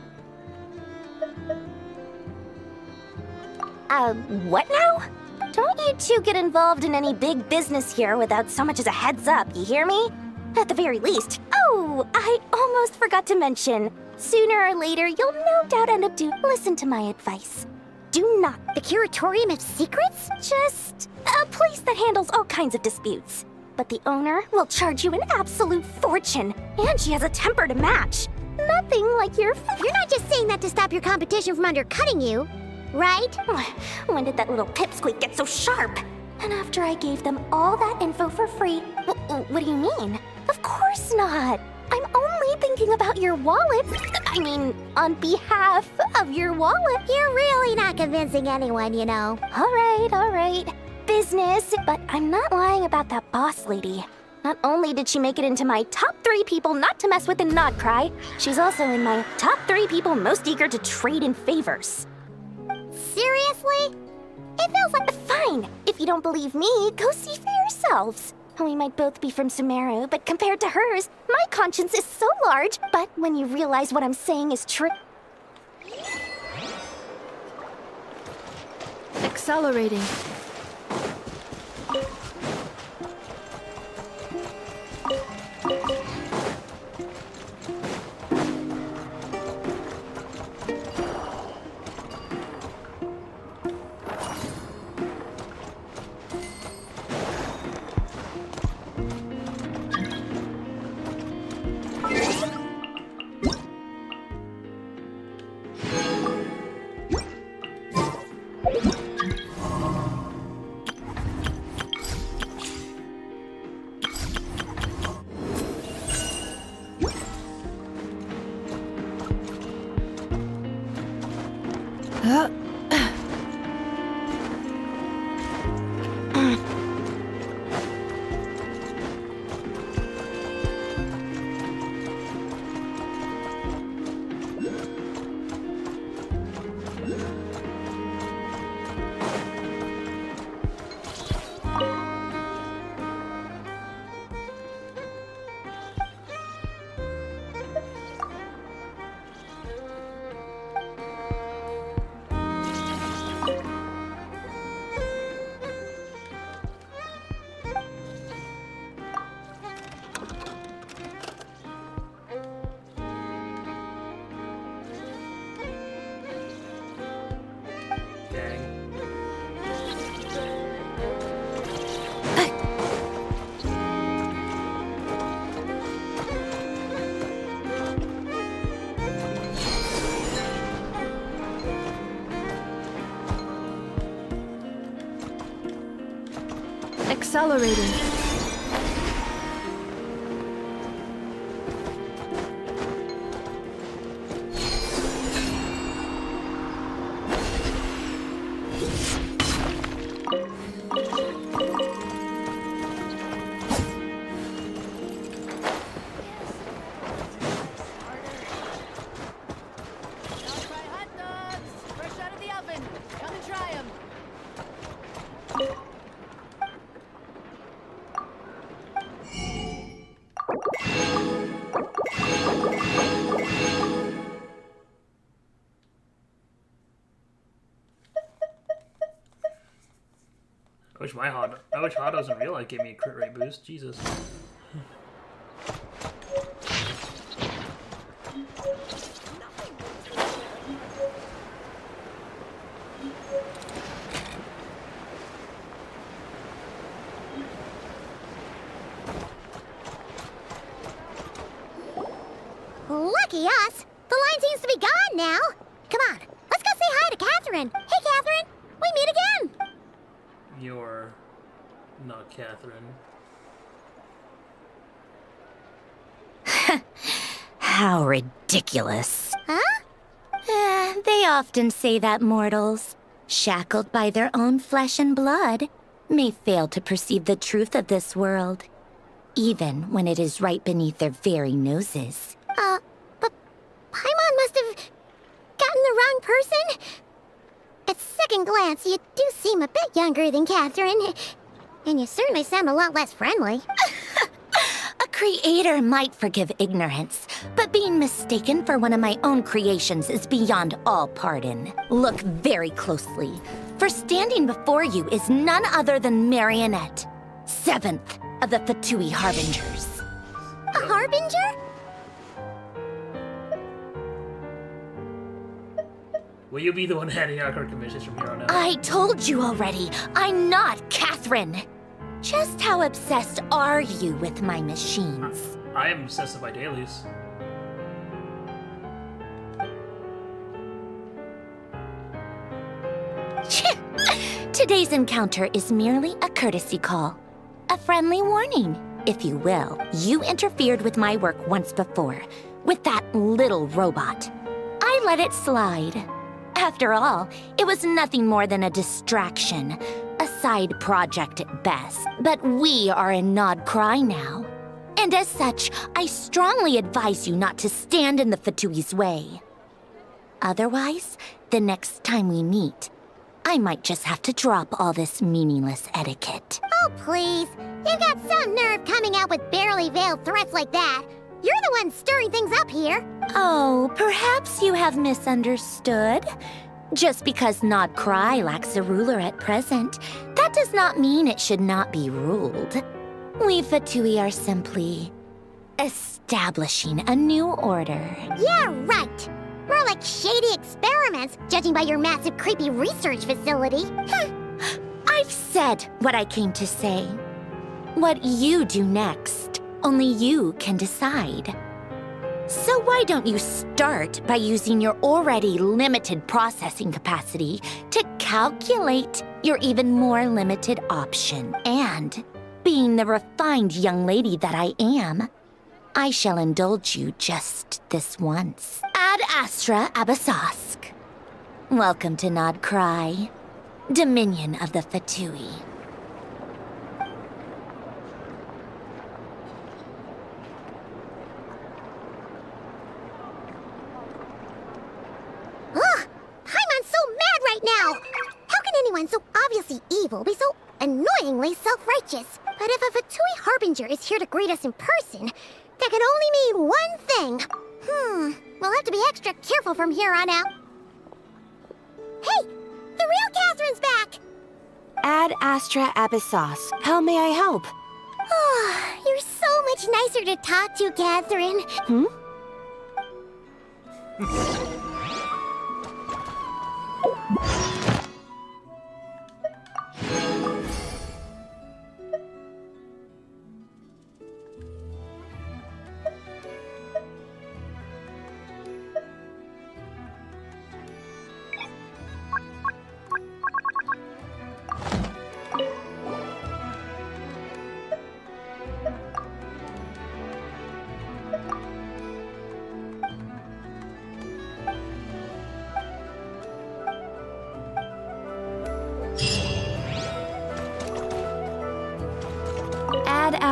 P: What now? Don't you two get involved in any big business here without so much as a heads up, you hear me? At the very least. Oh, I almost forgot to mention. Sooner or later, you'll no doubt end up listen to my advice. Do not.
C: The Curatorium of Secrets?
P: Just a place that handles all kinds of disputes. But the owner will charge you an absolute fortune, and she has a temper to match. Nothing like your...
C: You're not just saying that to stop your competition from undercutting you, right?
P: When did that little pipsqueak get so sharp? And after I gave them all that info for free... What do you mean? Of course not. I'm only thinking about your wallet. I mean, on behalf of your wallet.
C: You're really not convincing anyone, you know.
P: All right. Business, but I'm not lying about that boss lady. Not only did she make it into my top 3 people not to mess with in Nodcry, she's also in my top 3 people most eager to trade in favors.
C: Seriously?
P: It feels like... Fine. If you don't believe me, go see for yourselves. We might both be from Sumeru, but compared to hers, my conscience is so large. But when you realize what I'm saying is true...
D: Accelerating. accelerating.
A: I wish hot doesn't real life gave me a crit rate boost. Jesus.
C: Lucky us! The line seems to be gone now. Come on, let's go say hi to Catherine. Hey, Catherine, we meet again.
A: You're not Catherine.
E: How ridiculous.
C: Huh?
P: They often say that mortals, shackled by their own flesh and blood, may fail to perceive the truth of this world, even when it is right beneath their very noses.
C: But Paimon must have gotten the wrong person. At second glance, you do seem a bit younger than Catherine, and you certainly sound a lot less friendly.
P: A creator might forgive ignorance, but being mistaken for one of my own creations is beyond all pardon. Look very closely, for standing before you is none other than Marionette, 7th of the Fatui Harbingers.
C: A harbinger?
A: Will you be the one handing out our commissions from here on out?
P: I told you already, I'm not Catherine. Just how obsessed are you with my machines?
A: I am obsessed with my dailies.
P: Today's encounter is merely a courtesy call. A friendly warning, if you will. You interfered with my work once before, with that little robot. I let it slide. After all, it was nothing more than a distraction, a side project at best. But we are in Nod Cry now. And as such, I strongly advise you not to stand in the Fatui's way. Otherwise, the next time we meet, I might just have to drop all this meaningless etiquette.
C: Oh, please. You've got some nerve coming out with barely veiled threats like that. You're the one stirring things up here.
P: Oh, perhaps you have misunderstood. Just because Nod Cry lacks a ruler at present, that does not mean it should not be ruled. We Fatui are simply establishing a new order.
C: Yeah, right. More like shady experiments, judging by your massive creepy research facility.
P: I've said what I came to say. What you do next, only you can decide. So why don't you start by using your already limited processing capacity to calculate your even more limited option? And, being the refined young lady that I am, I shall indulge you just this once. Ad Astra Abasask. Welcome to Nod Cry, Dominion of the Fatui.
C: Ugh! Paimon's so mad right now! How can anyone so obviously evil be so annoyingly self-righteous? But if a Fatui Harbinger is here to greet us in person, that can only mean one thing. We'll have to be extra careful from here on out. Hey! The real Catherine's back!
P: Ad Astra Abysos. How may I help?
C: Oh, you're so much nicer to talk to, Catherine.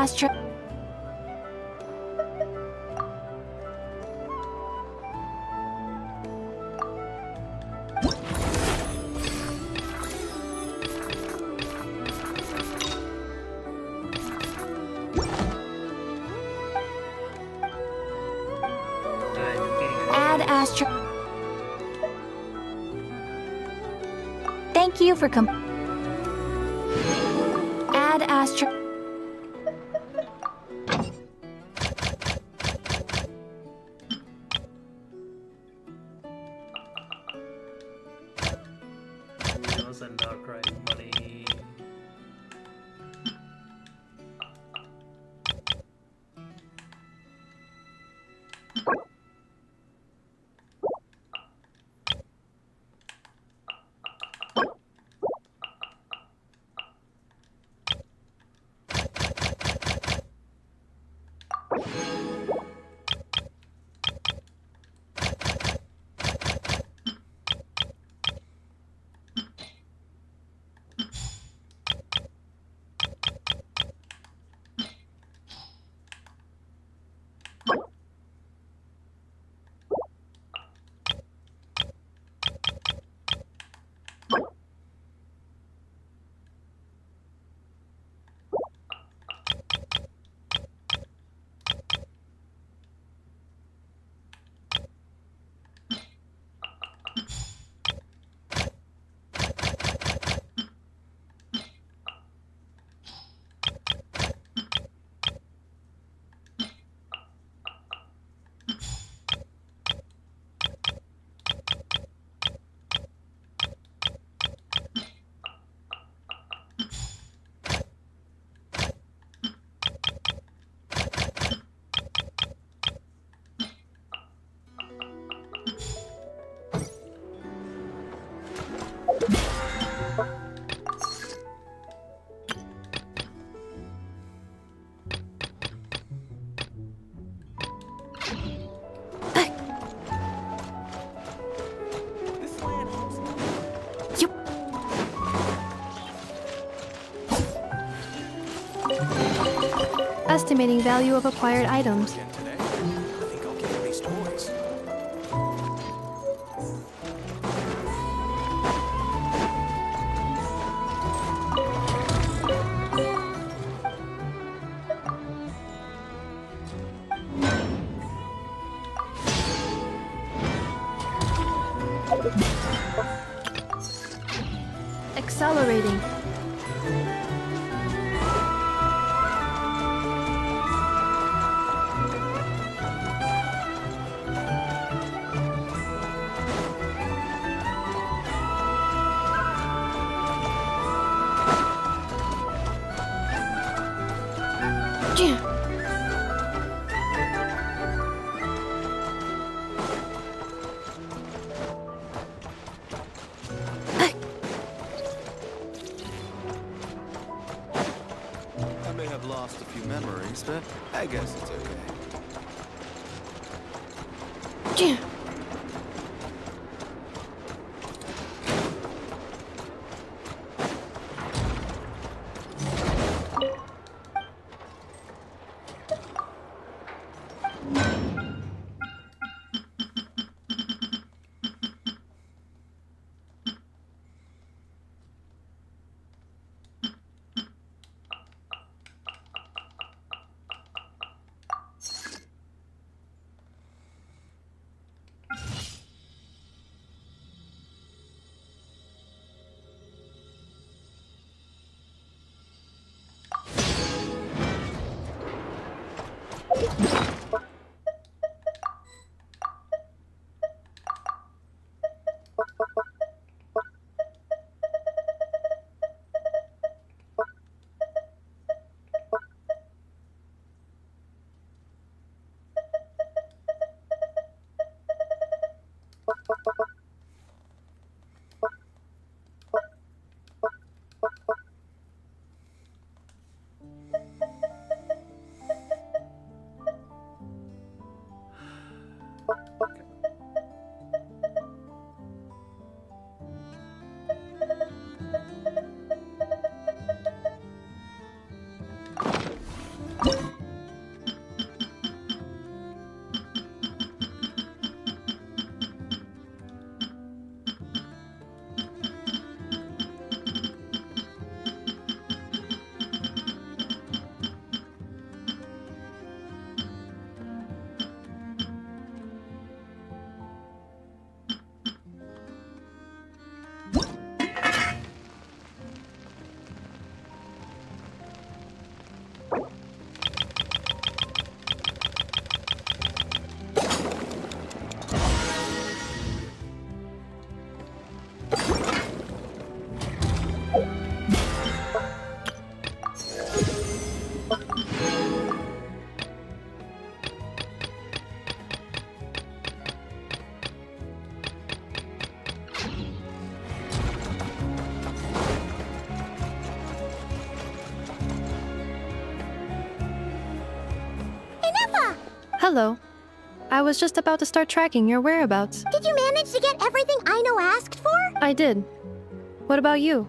H: Astra. Add Astra. Thank you for Add Astra.
A: Unless I'm not crying money.
D: Estimating value of acquired items. Accelerating.
Q: I may have lost a few memories, but I guess it's okay.
D: Hello. I was just about to start tracking your whereabouts.
C: Did you manage to get everything Aino asked for?
D: I did. What about you?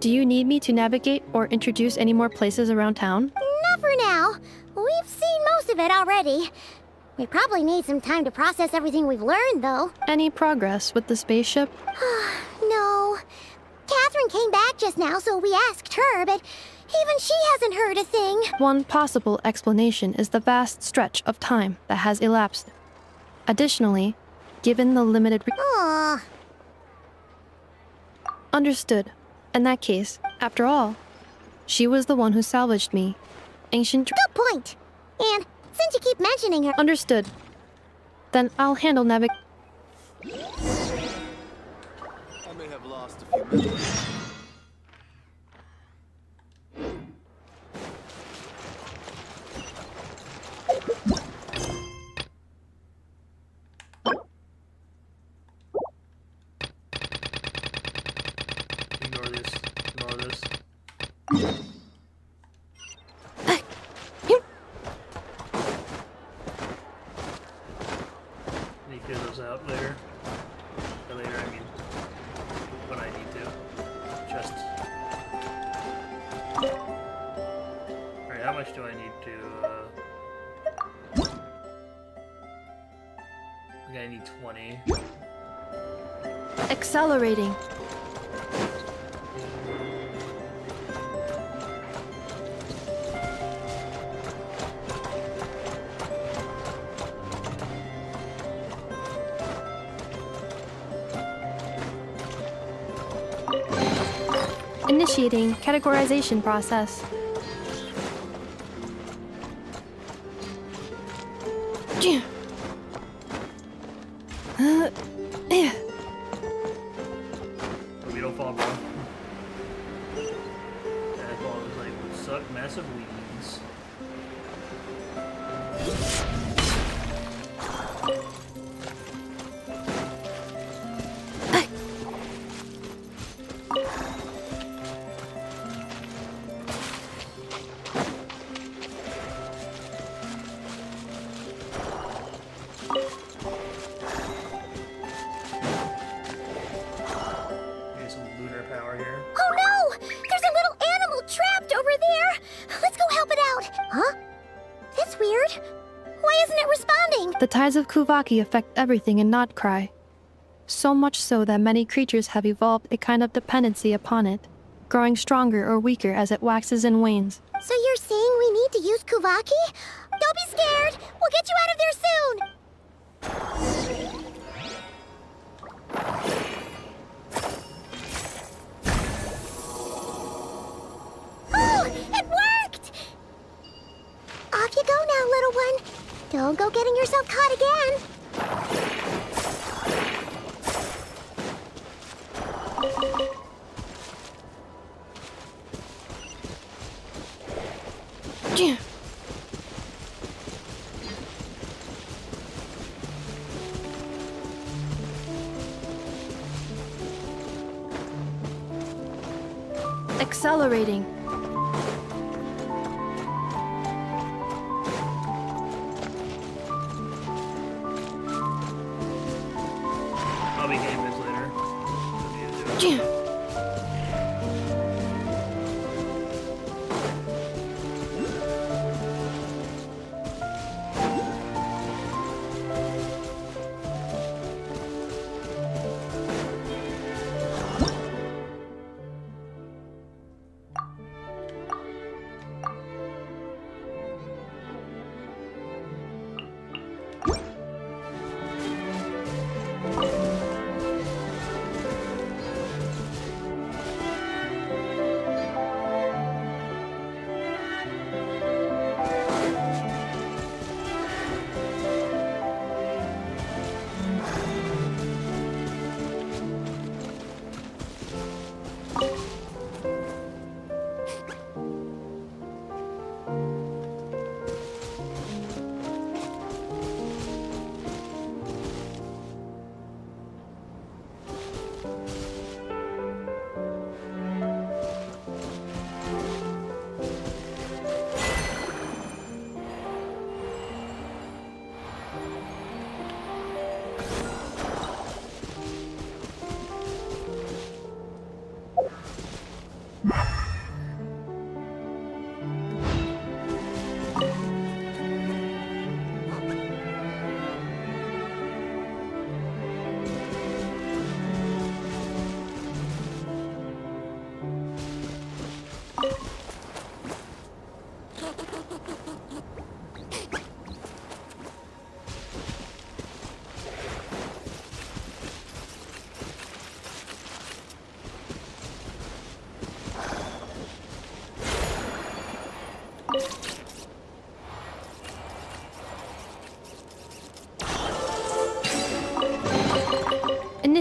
D: Do you need me to navigate or introduce any more places around town?
C: Not for now. We've seen most of it already. We probably need some time to process everything we've learned, though.
D: Any progress with the spaceship?
C: No. Catherine came back just now, so we asked her, but even she hasn't heard a thing.
D: One possible explanation is the vast stretch of time that has elapsed. Additionally, given the limited... Understood. In that case, after all, she was the one who salvaged me. Ancient...
C: Good point. And since you keep mentioning her...
D: Understood. Then I'll handle
Q: I may have lost a few memories.
A: Ignore this. Ignore this. Let me figure those out later. Or later, I mean, when I need to. Just. Alright, how much do I need to, I think I need 20.
D: Accelerating. Initiating categorization process.
A: We don't fall, bro. That fall is like, would suck massive weeds. Maybe some lunar power here.
C: Oh no! There's a little animal trapped over there! Let's go help it out! Huh? That's weird. Why isn't it responding?
D: The tides of Kuvaki affect everything in Nodcry. So much so that many creatures have evolved a kind of dependency upon it, growing stronger or weaker as it waxes and wanes.
C: So you're saying we need to use Kuvaki? Don't be scared! We'll get you out of there soon! Oh! It worked! Off you go now, little one. Don't go getting yourself caught again.
D: Accelerating.
A: I'll be getting this later.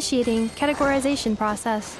D: Initiating categorization process.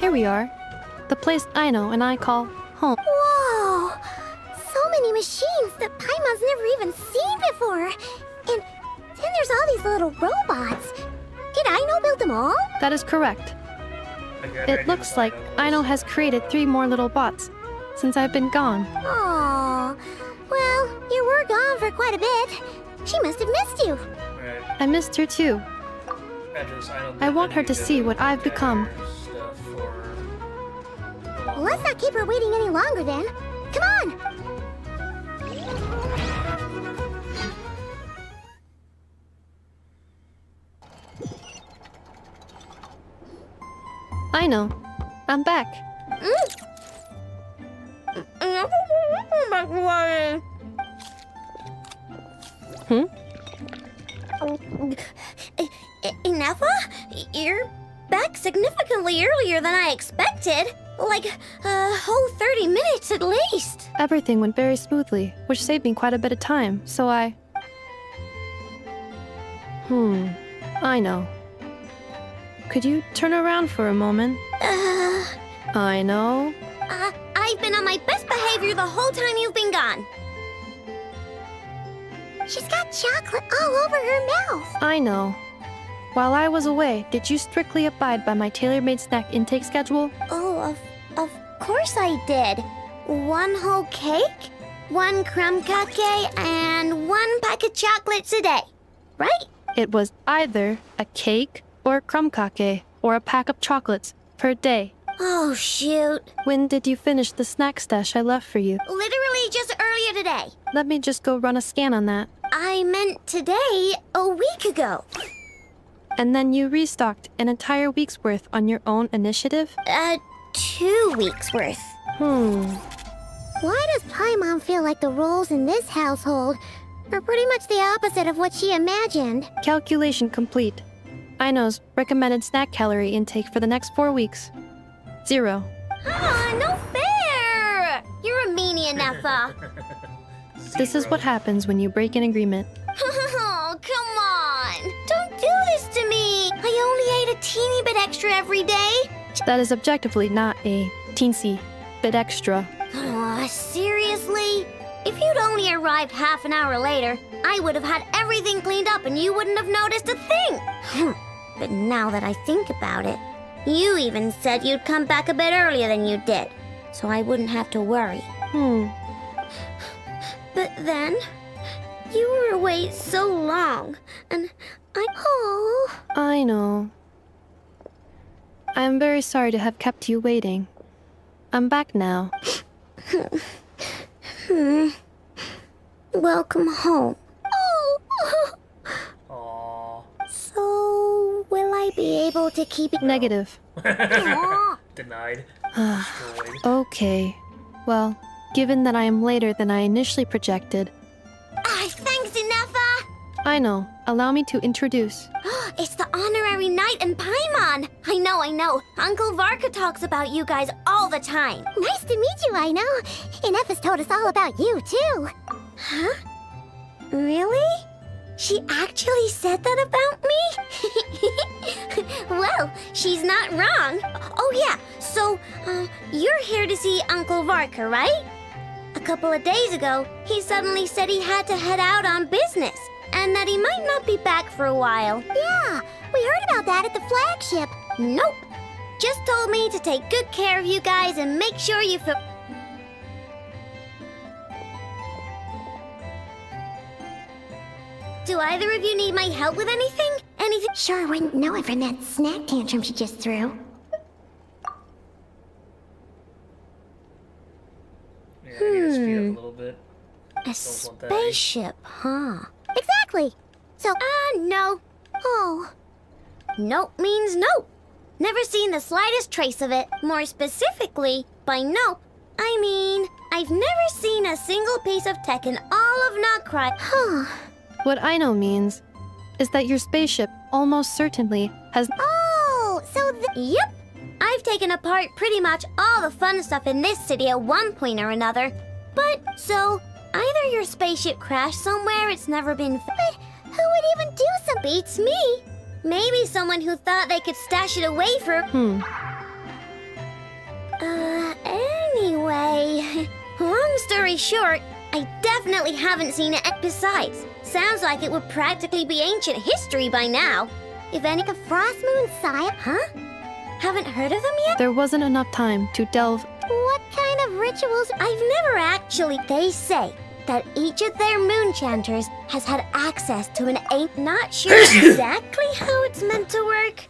D: Here we are. The place I know and I call home.
C: Whoa! So many machines that Paimon's never even seen before. And then there's all these little robots. Did Aino build them all?
D: That is correct. It looks like Aino has created 3 more little bots since I've been gone.
C: Aw. Well, you were gone for quite a bit. She must have missed you.
D: I missed her too. I want her to see what I've become.
C: Well, let's not keep her waiting any longer then. Come on!
D: I know. I'm back. Hmm?
P: Ineffa? You're back significantly earlier than I expected. Like a whole 30 minutes at least.
D: Everything went very smoothly, which saved me quite a bit of time, so I know. Could you turn around for a moment? I know.
P: I've been on my best behavior the whole time you've been gone.
C: She's got chocolate all over her mouth.
D: I know. While I was away, did you strictly abide by my tailor-made snack intake schedule?
P: Oh, of course I did. 1 whole cake, 1 crumb cake, and 1 pack of chocolates a day, right?
D: It was either a cake or a crumb cake or a pack of chocolates per day.
P: Oh, shoot.
D: When did you finish the snack stash I left for you?
P: Literally just earlier today.
D: Let me just go run a scan on that.
P: I meant today, a week ago.
D: And then you restocked an entire week's worth on your own initiative?
P: 2 weeks worth.
C: Why does Paimon feel like the roles in this household are pretty much the opposite of what she imagined?
D: Calculation complete. Aino's recommended snack calorie intake for the next 4 weeks. 0.
P: No fair! You're a meanie, Ineffa.
D: This is what happens when you break an agreement.
P: Oh, come on! Don't do this to me! I only ate a teeny bit extra every day.
D: That is objectively not a teensy bit extra.
P: Oh, seriously? If you'd only arrived half an hour later, I would have had everything cleaned up and you wouldn't have noticed a thing. But now that I think about it, you even said you'd come back a bit earlier than you did, so I wouldn't have to worry. But then, you were away so long, and I... Oh...
D: I know. I am very sorry to have kept you waiting. I'm back now.
C: Welcome home.
A: Aww.
C: So, will I be able to keep it?
D: Negative.
A: Denied. Destroyed.
D: Okay. Well, given that I am later than I initially projected,
C: Thanks, Inefa!
D: I know. Allow me to introduce.
C: It's the honorary knight in Paimon! I know. Uncle Varka talks about you guys all the time. Nice to meet you, I know. Inefa's told us all about you, too. Huh? Really? She actually said that about me? Well, she's not wrong. Oh yeah, so, you're here to see Uncle Varka, right? A couple of days ago, he suddenly said he had to head out on business, and that he might not be back for a while. Yeah, we heard about that at the flagship. Nope. Just told me to take good care of you guys and make sure you feel... Do either of you need my help with anything? Anything? Sure wouldn't know it from that snack tantrum she just threw.
A: Yeah, I need to speed up a little bit.
C: A spaceship, huh? Exactly! So, no. Oh. Nope means nope. Never seen the slightest trace of it. More specifically, by nope, I mean, I've never seen a single piece of tech in all of Notcry. Huh.
D: What I know means is that your spaceship almost certainly has...
C: Oh, so yep. I've taken apart pretty much all the fun stuff in this city at one point or another. But, so, either your spaceship crashed somewhere it's never been... But who would even do some... Beats me. Maybe someone who thought they could stash it away for... Anyway... Long story short, I definitely haven't seen it. Besides, sounds like it would practically be ancient history by now. If any... The Frost Moon Sire? Huh? Haven't heard of them yet?
D: There wasn't enough time to delve...
C: What kind of rituals? I've never actually... They say that each of their moon chanters has had access to an not sure exactly how it's meant to work.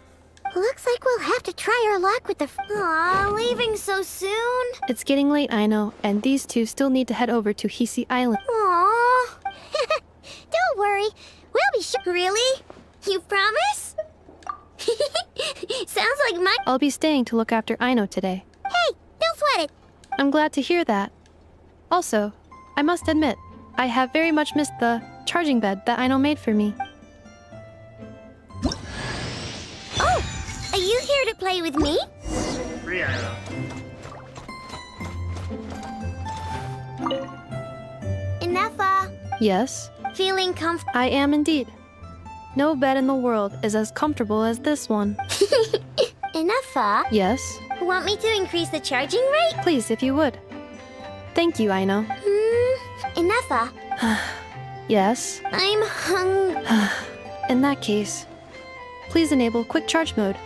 C: Looks like we'll have to try our luck with the... Aw, leaving so soon?
D: It's getting late, I know, and these two still need to head over to Hisi Island.
C: Aw. Don't worry. We'll be sure... Really? You promise? Sounds like my...
D: I'll be staying to look after Aino today.
C: Hey, don't sweat it.
D: I'm glad to hear that. Also, I must admit, I have very much missed the charging bed that Aino made for me.
C: Oh, are you here to play with me?
A: Rihanna.
C: Inefa.
D: Yes?
C: Feeling comfortable?
D: I am indeed. No bed in the world is as comfortable as this one.
C: Inefa?
D: Yes?
C: Want me to increase the charging rate?
D: Please, if you would. Thank you, Aino.
C: Inefa.
D: Yes?
C: I'm hungry.
D: In that case, please enable quick charge mode.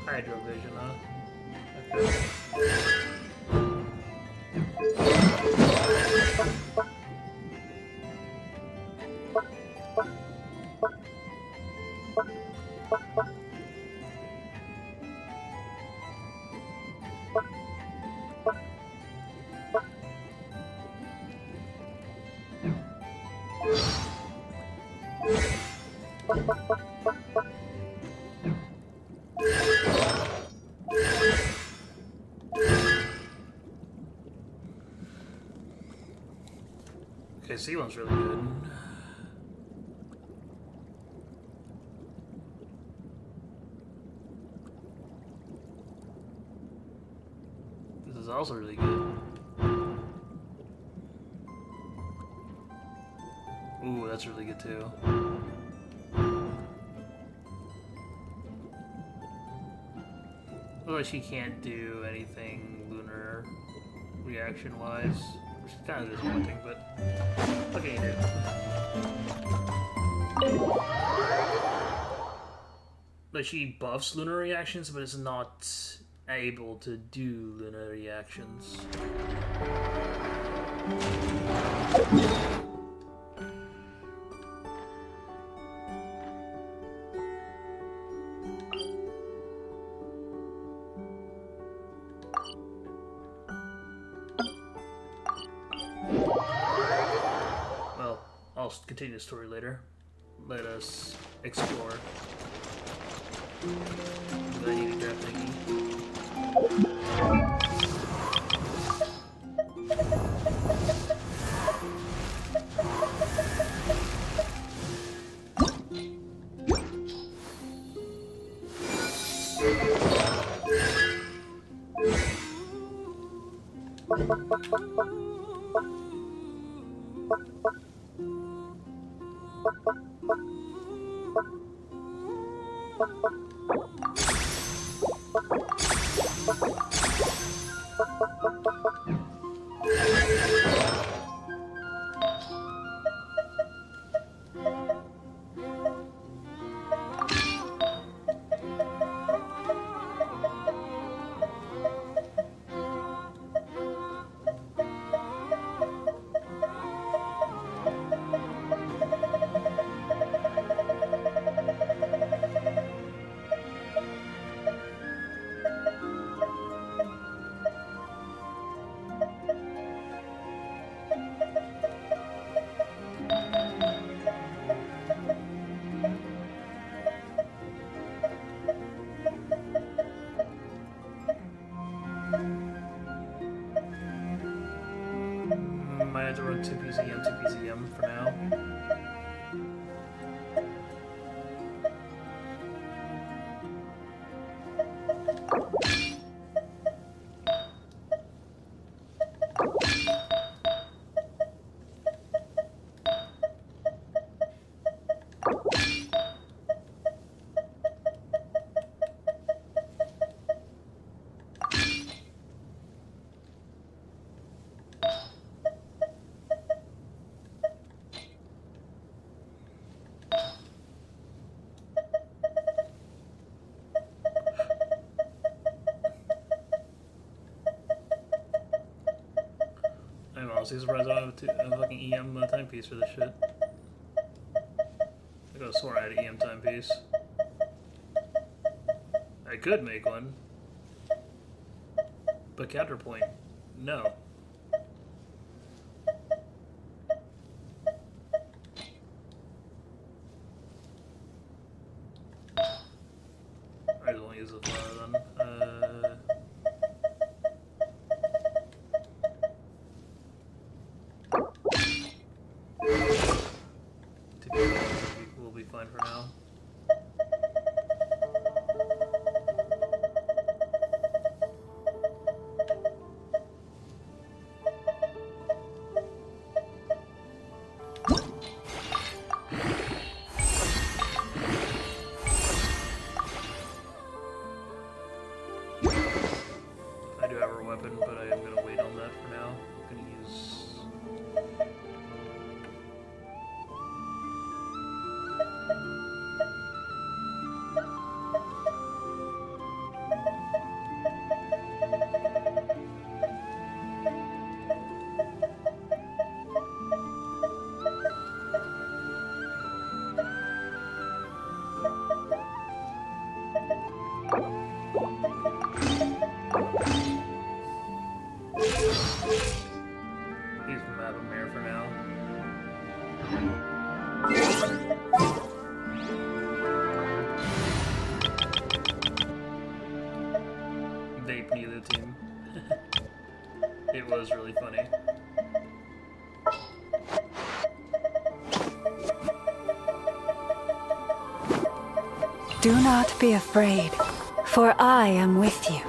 A: Hydrovision, huh? Okay. sea one's really good. This is also really good. Ooh, that's really good too. Although she can't do anything lunar reaction-wise, which is kind of disappointing, but what can you do? Like, she buffs lunar reactions, but is not able to do lunar reactions. Well, I'll continue the story later. Let us explore. I need a grab thingy. Might have to run 2PZM for now. I'm honestly surprised I don't have a fucking EM timepiece for this shit. I could have sworn I had an EM timepiece. I could make one. But counterpoint, no. I just won't use the flower then. We'll be fine for now. I do have her weapon, but I am going to wait on that for now. I'm going to use... Use the Madam Mare for now. Vape neither team. It was really funny.
B: Do not be afraid, for I am with you.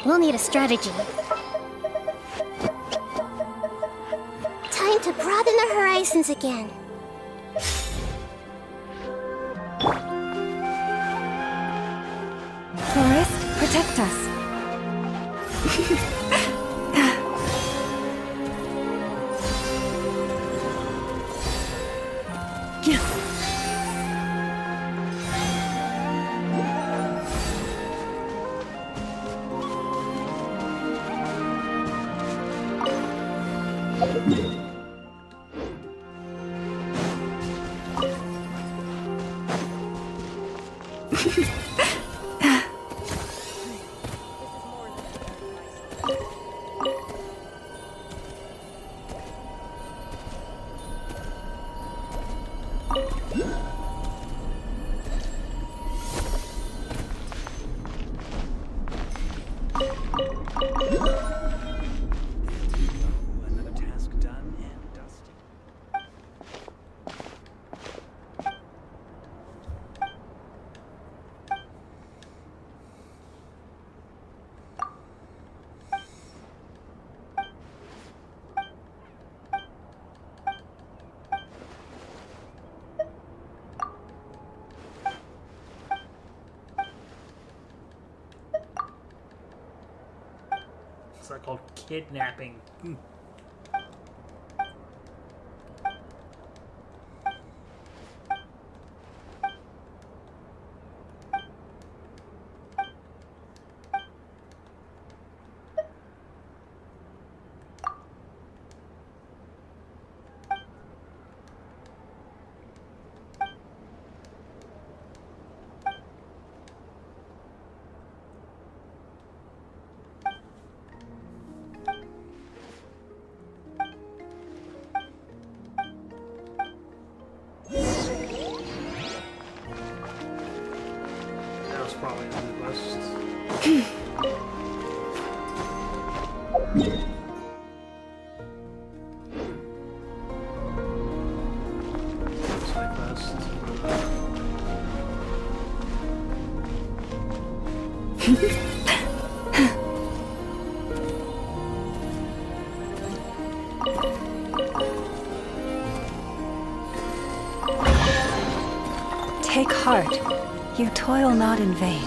C: We'll need a strategy. Time to broaden the horizons again.
B: Forest, protect us.
M: Another task done and dusted.
A: Is that called kidnapping? That was probably the best.
B: Take heart. You toil not in vain.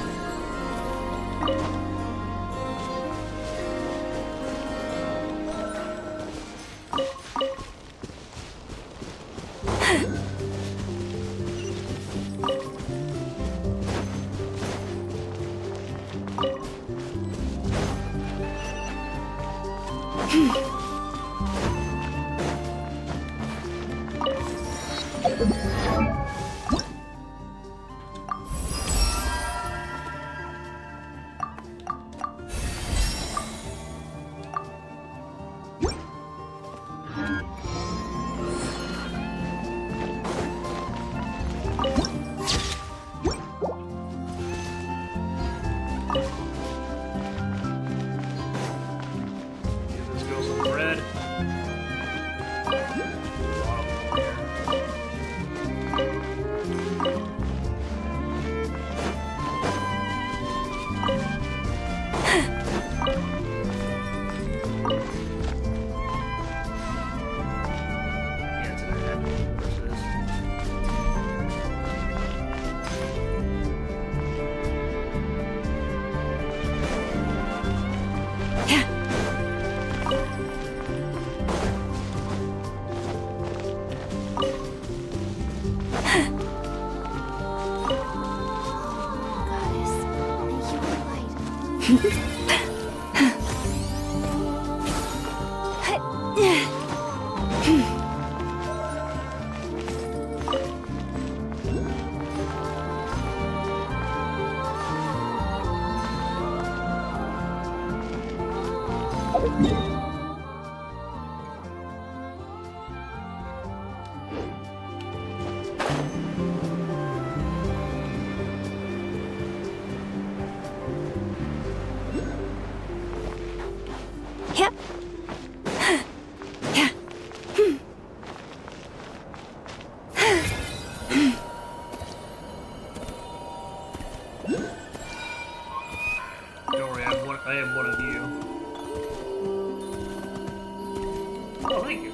A: Oh, thank you.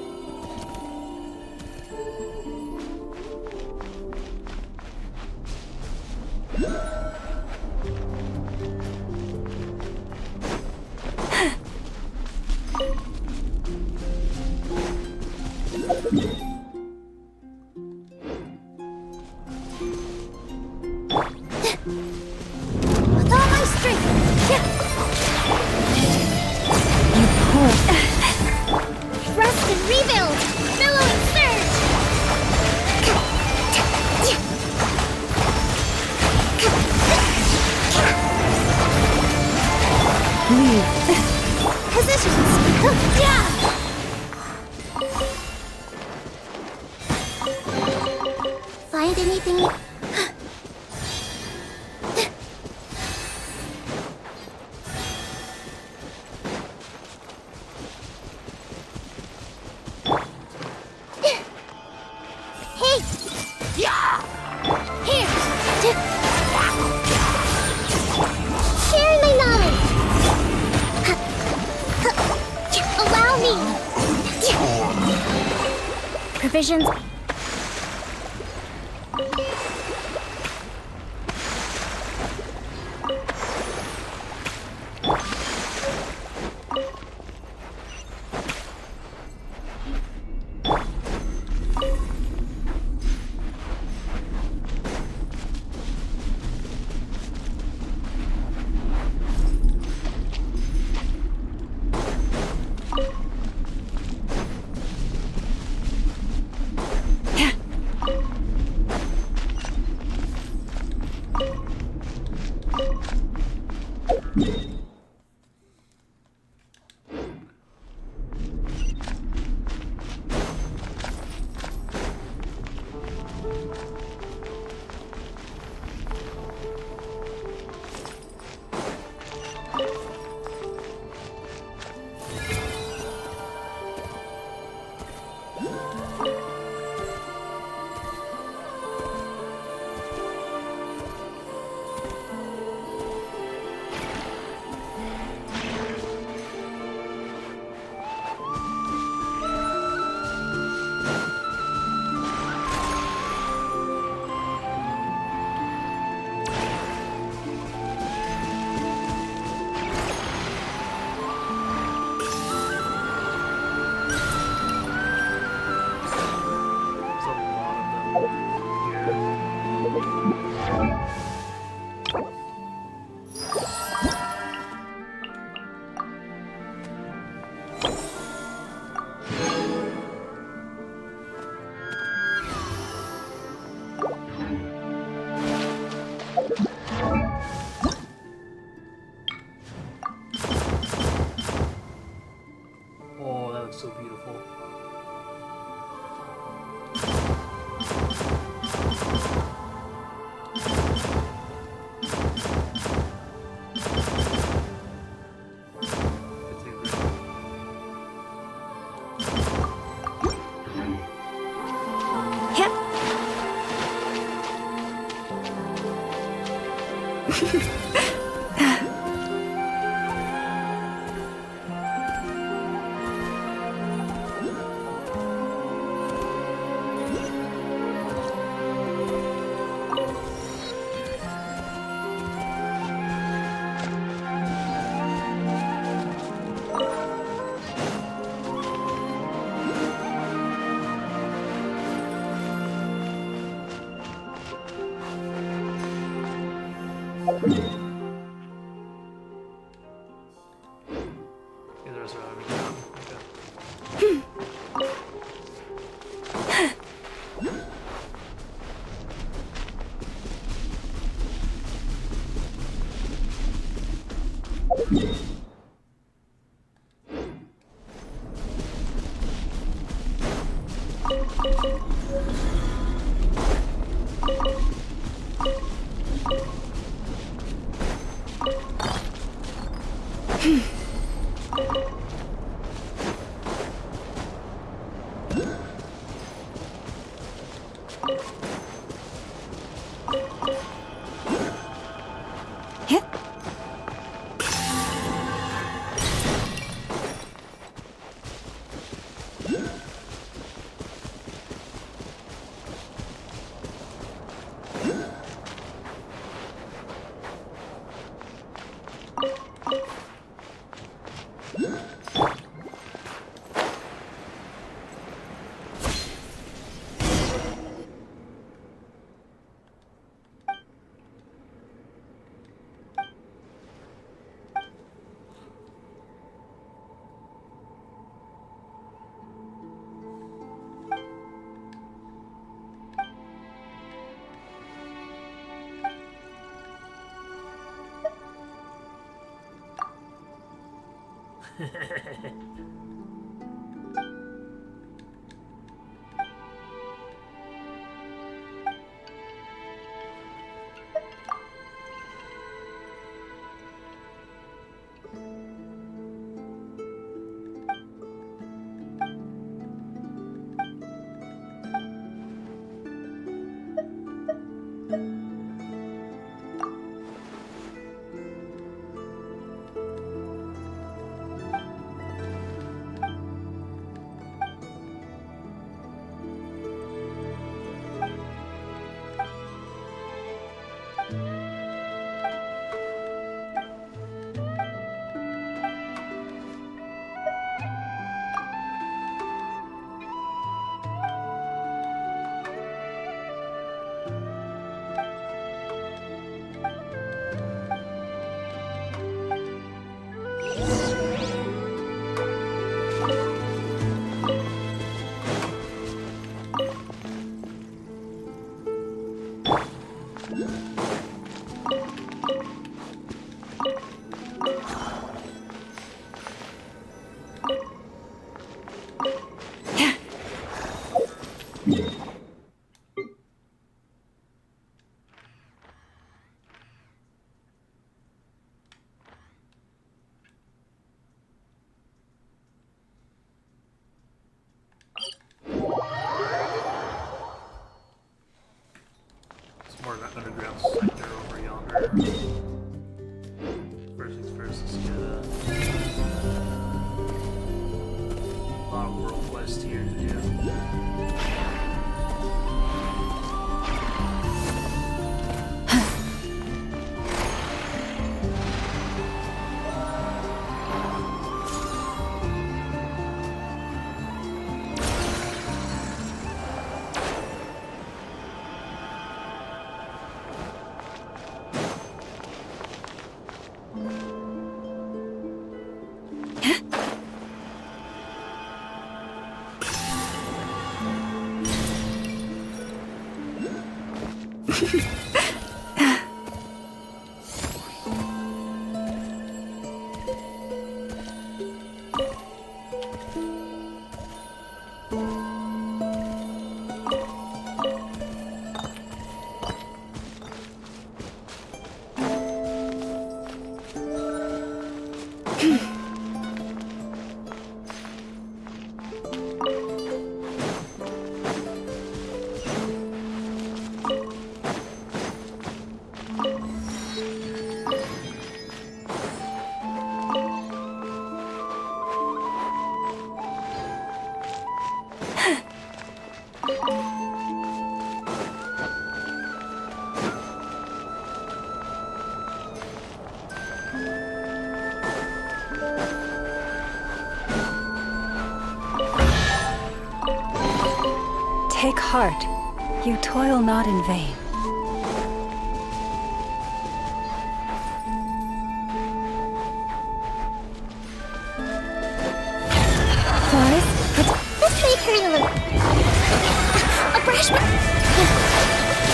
C: With all my strength! You poor... Rest and rebuild! Billow and surge!
B: Leave.
C: Positions! Yeah! Find anything... Hey! Yeah! Here! Share my knowledge! Allow me! Provisions...
A: Oh, that looks so beautiful. More of that underground sector over yonder. First things first, let's get a lot of world quest here to do.
B: Take heart. You toil not in vain.
C: Let's make her a little... A brush...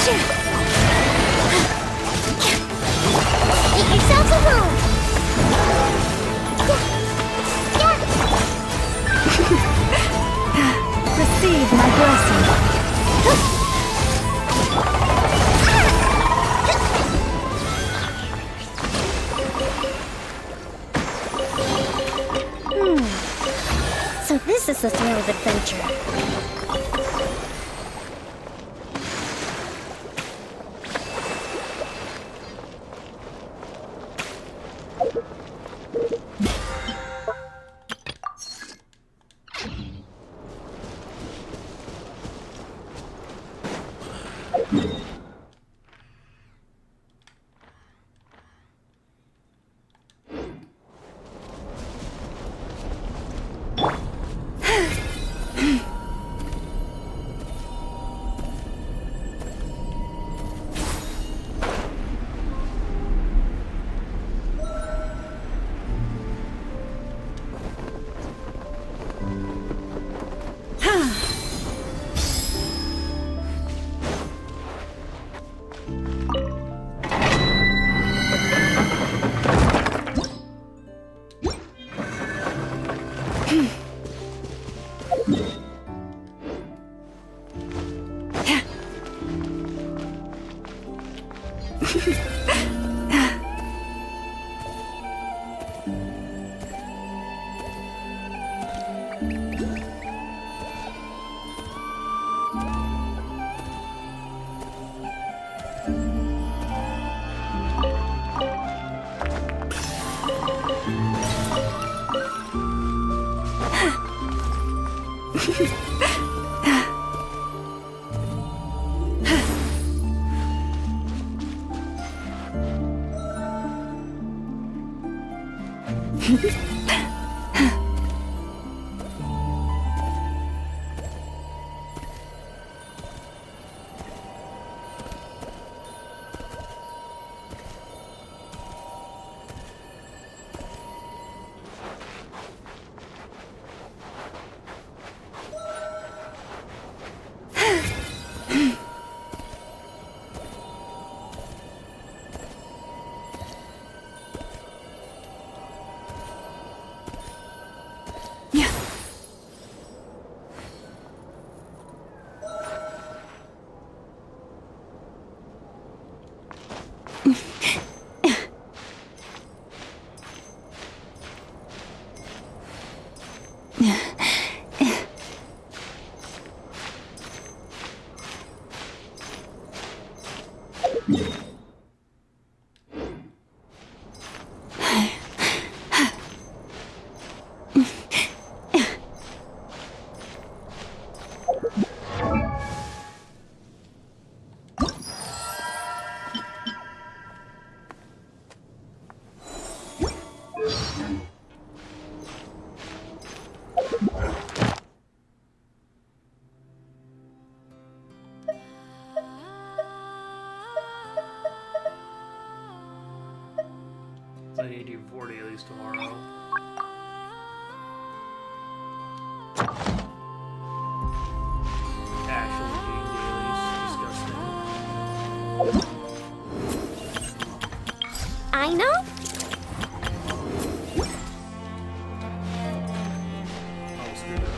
C: Sure. Make yourselves alone.
B: Receive my blessing.
C: So this is the thrill of adventure.
A: So I need to do 40 at least tomorrow. Actually doing dailies. Disgusting.
C: I know.
A: Oh, screwed up.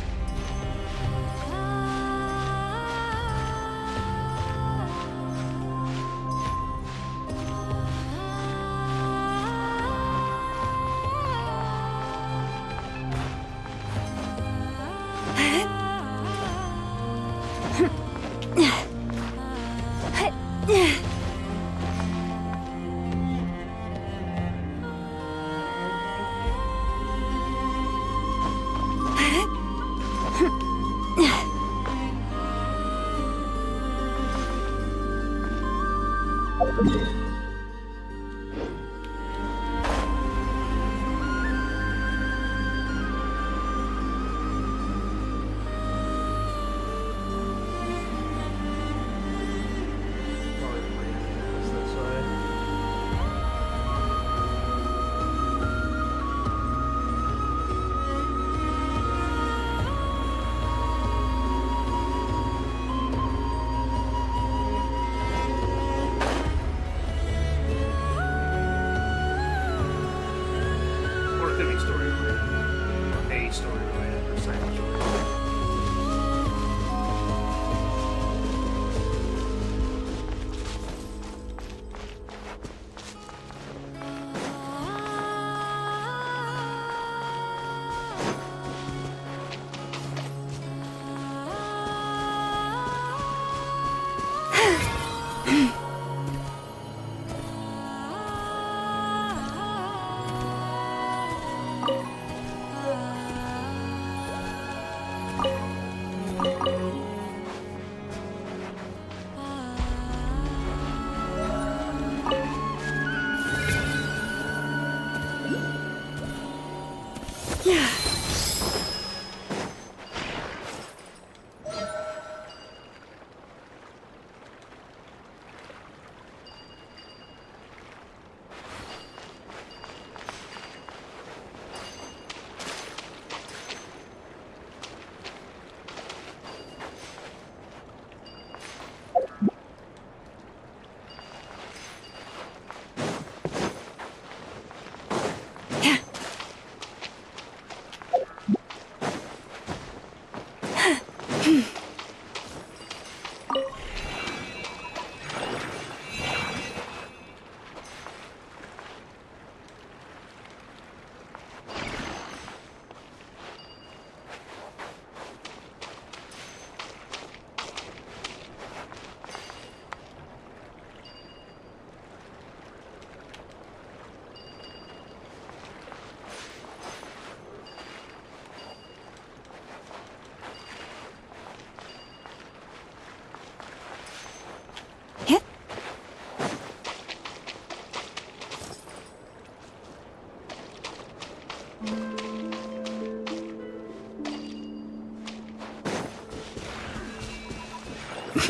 A: Yeah,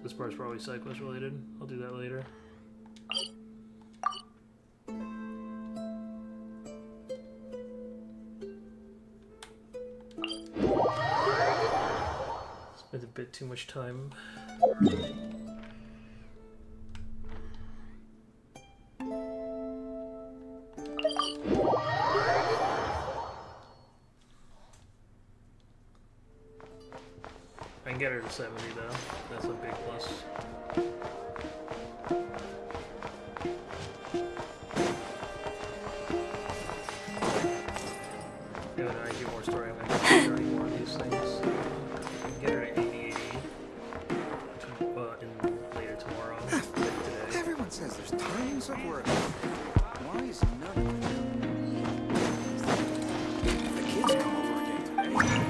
A: this part's probably side quest related. I'll do that later. Spent a bit too much time. I can get her to 70 though. That's a big plus. Yeah, when I get more story, I'm gonna get 30 more of these things. I can get her to 80 in later tomorrow. Today.
Q: Everyone says there's tons of work. Why is none of it? The kids come over again today.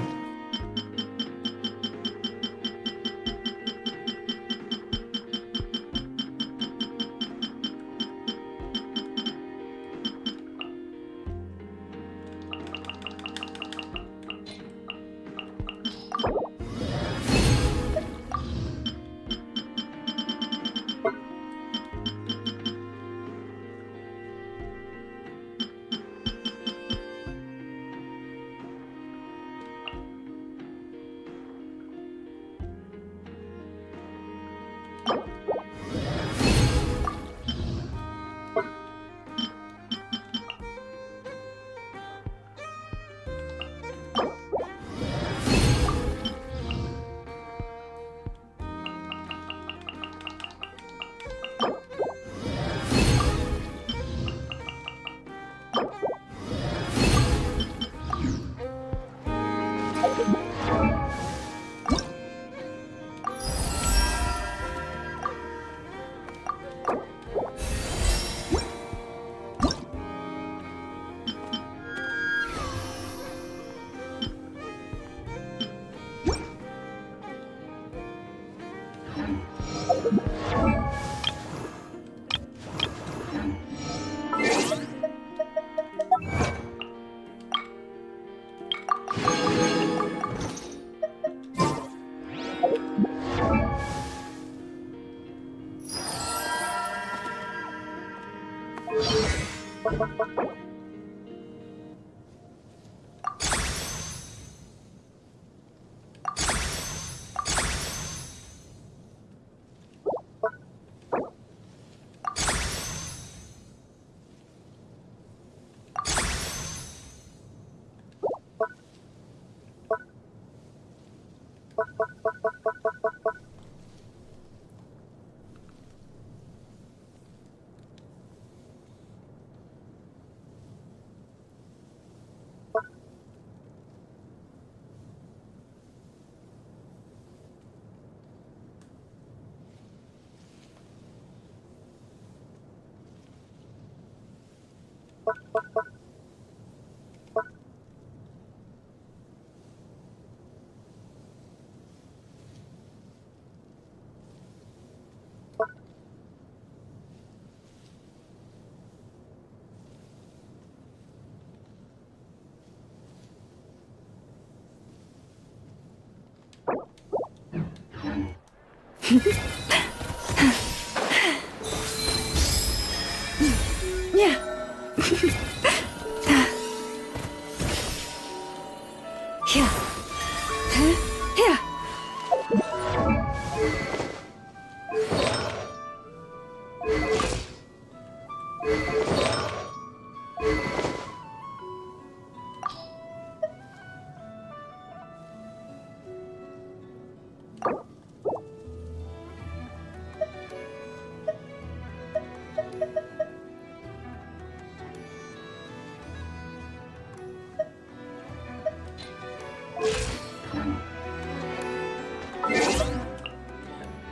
B: Yeah. Yeah. Yeah.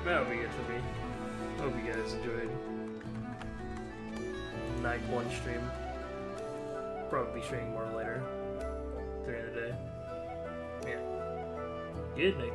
A: That'll be it for me. Hope you guys enjoyed. Night 1 stream. Probably streaming more later during the day. Yeah. Good night.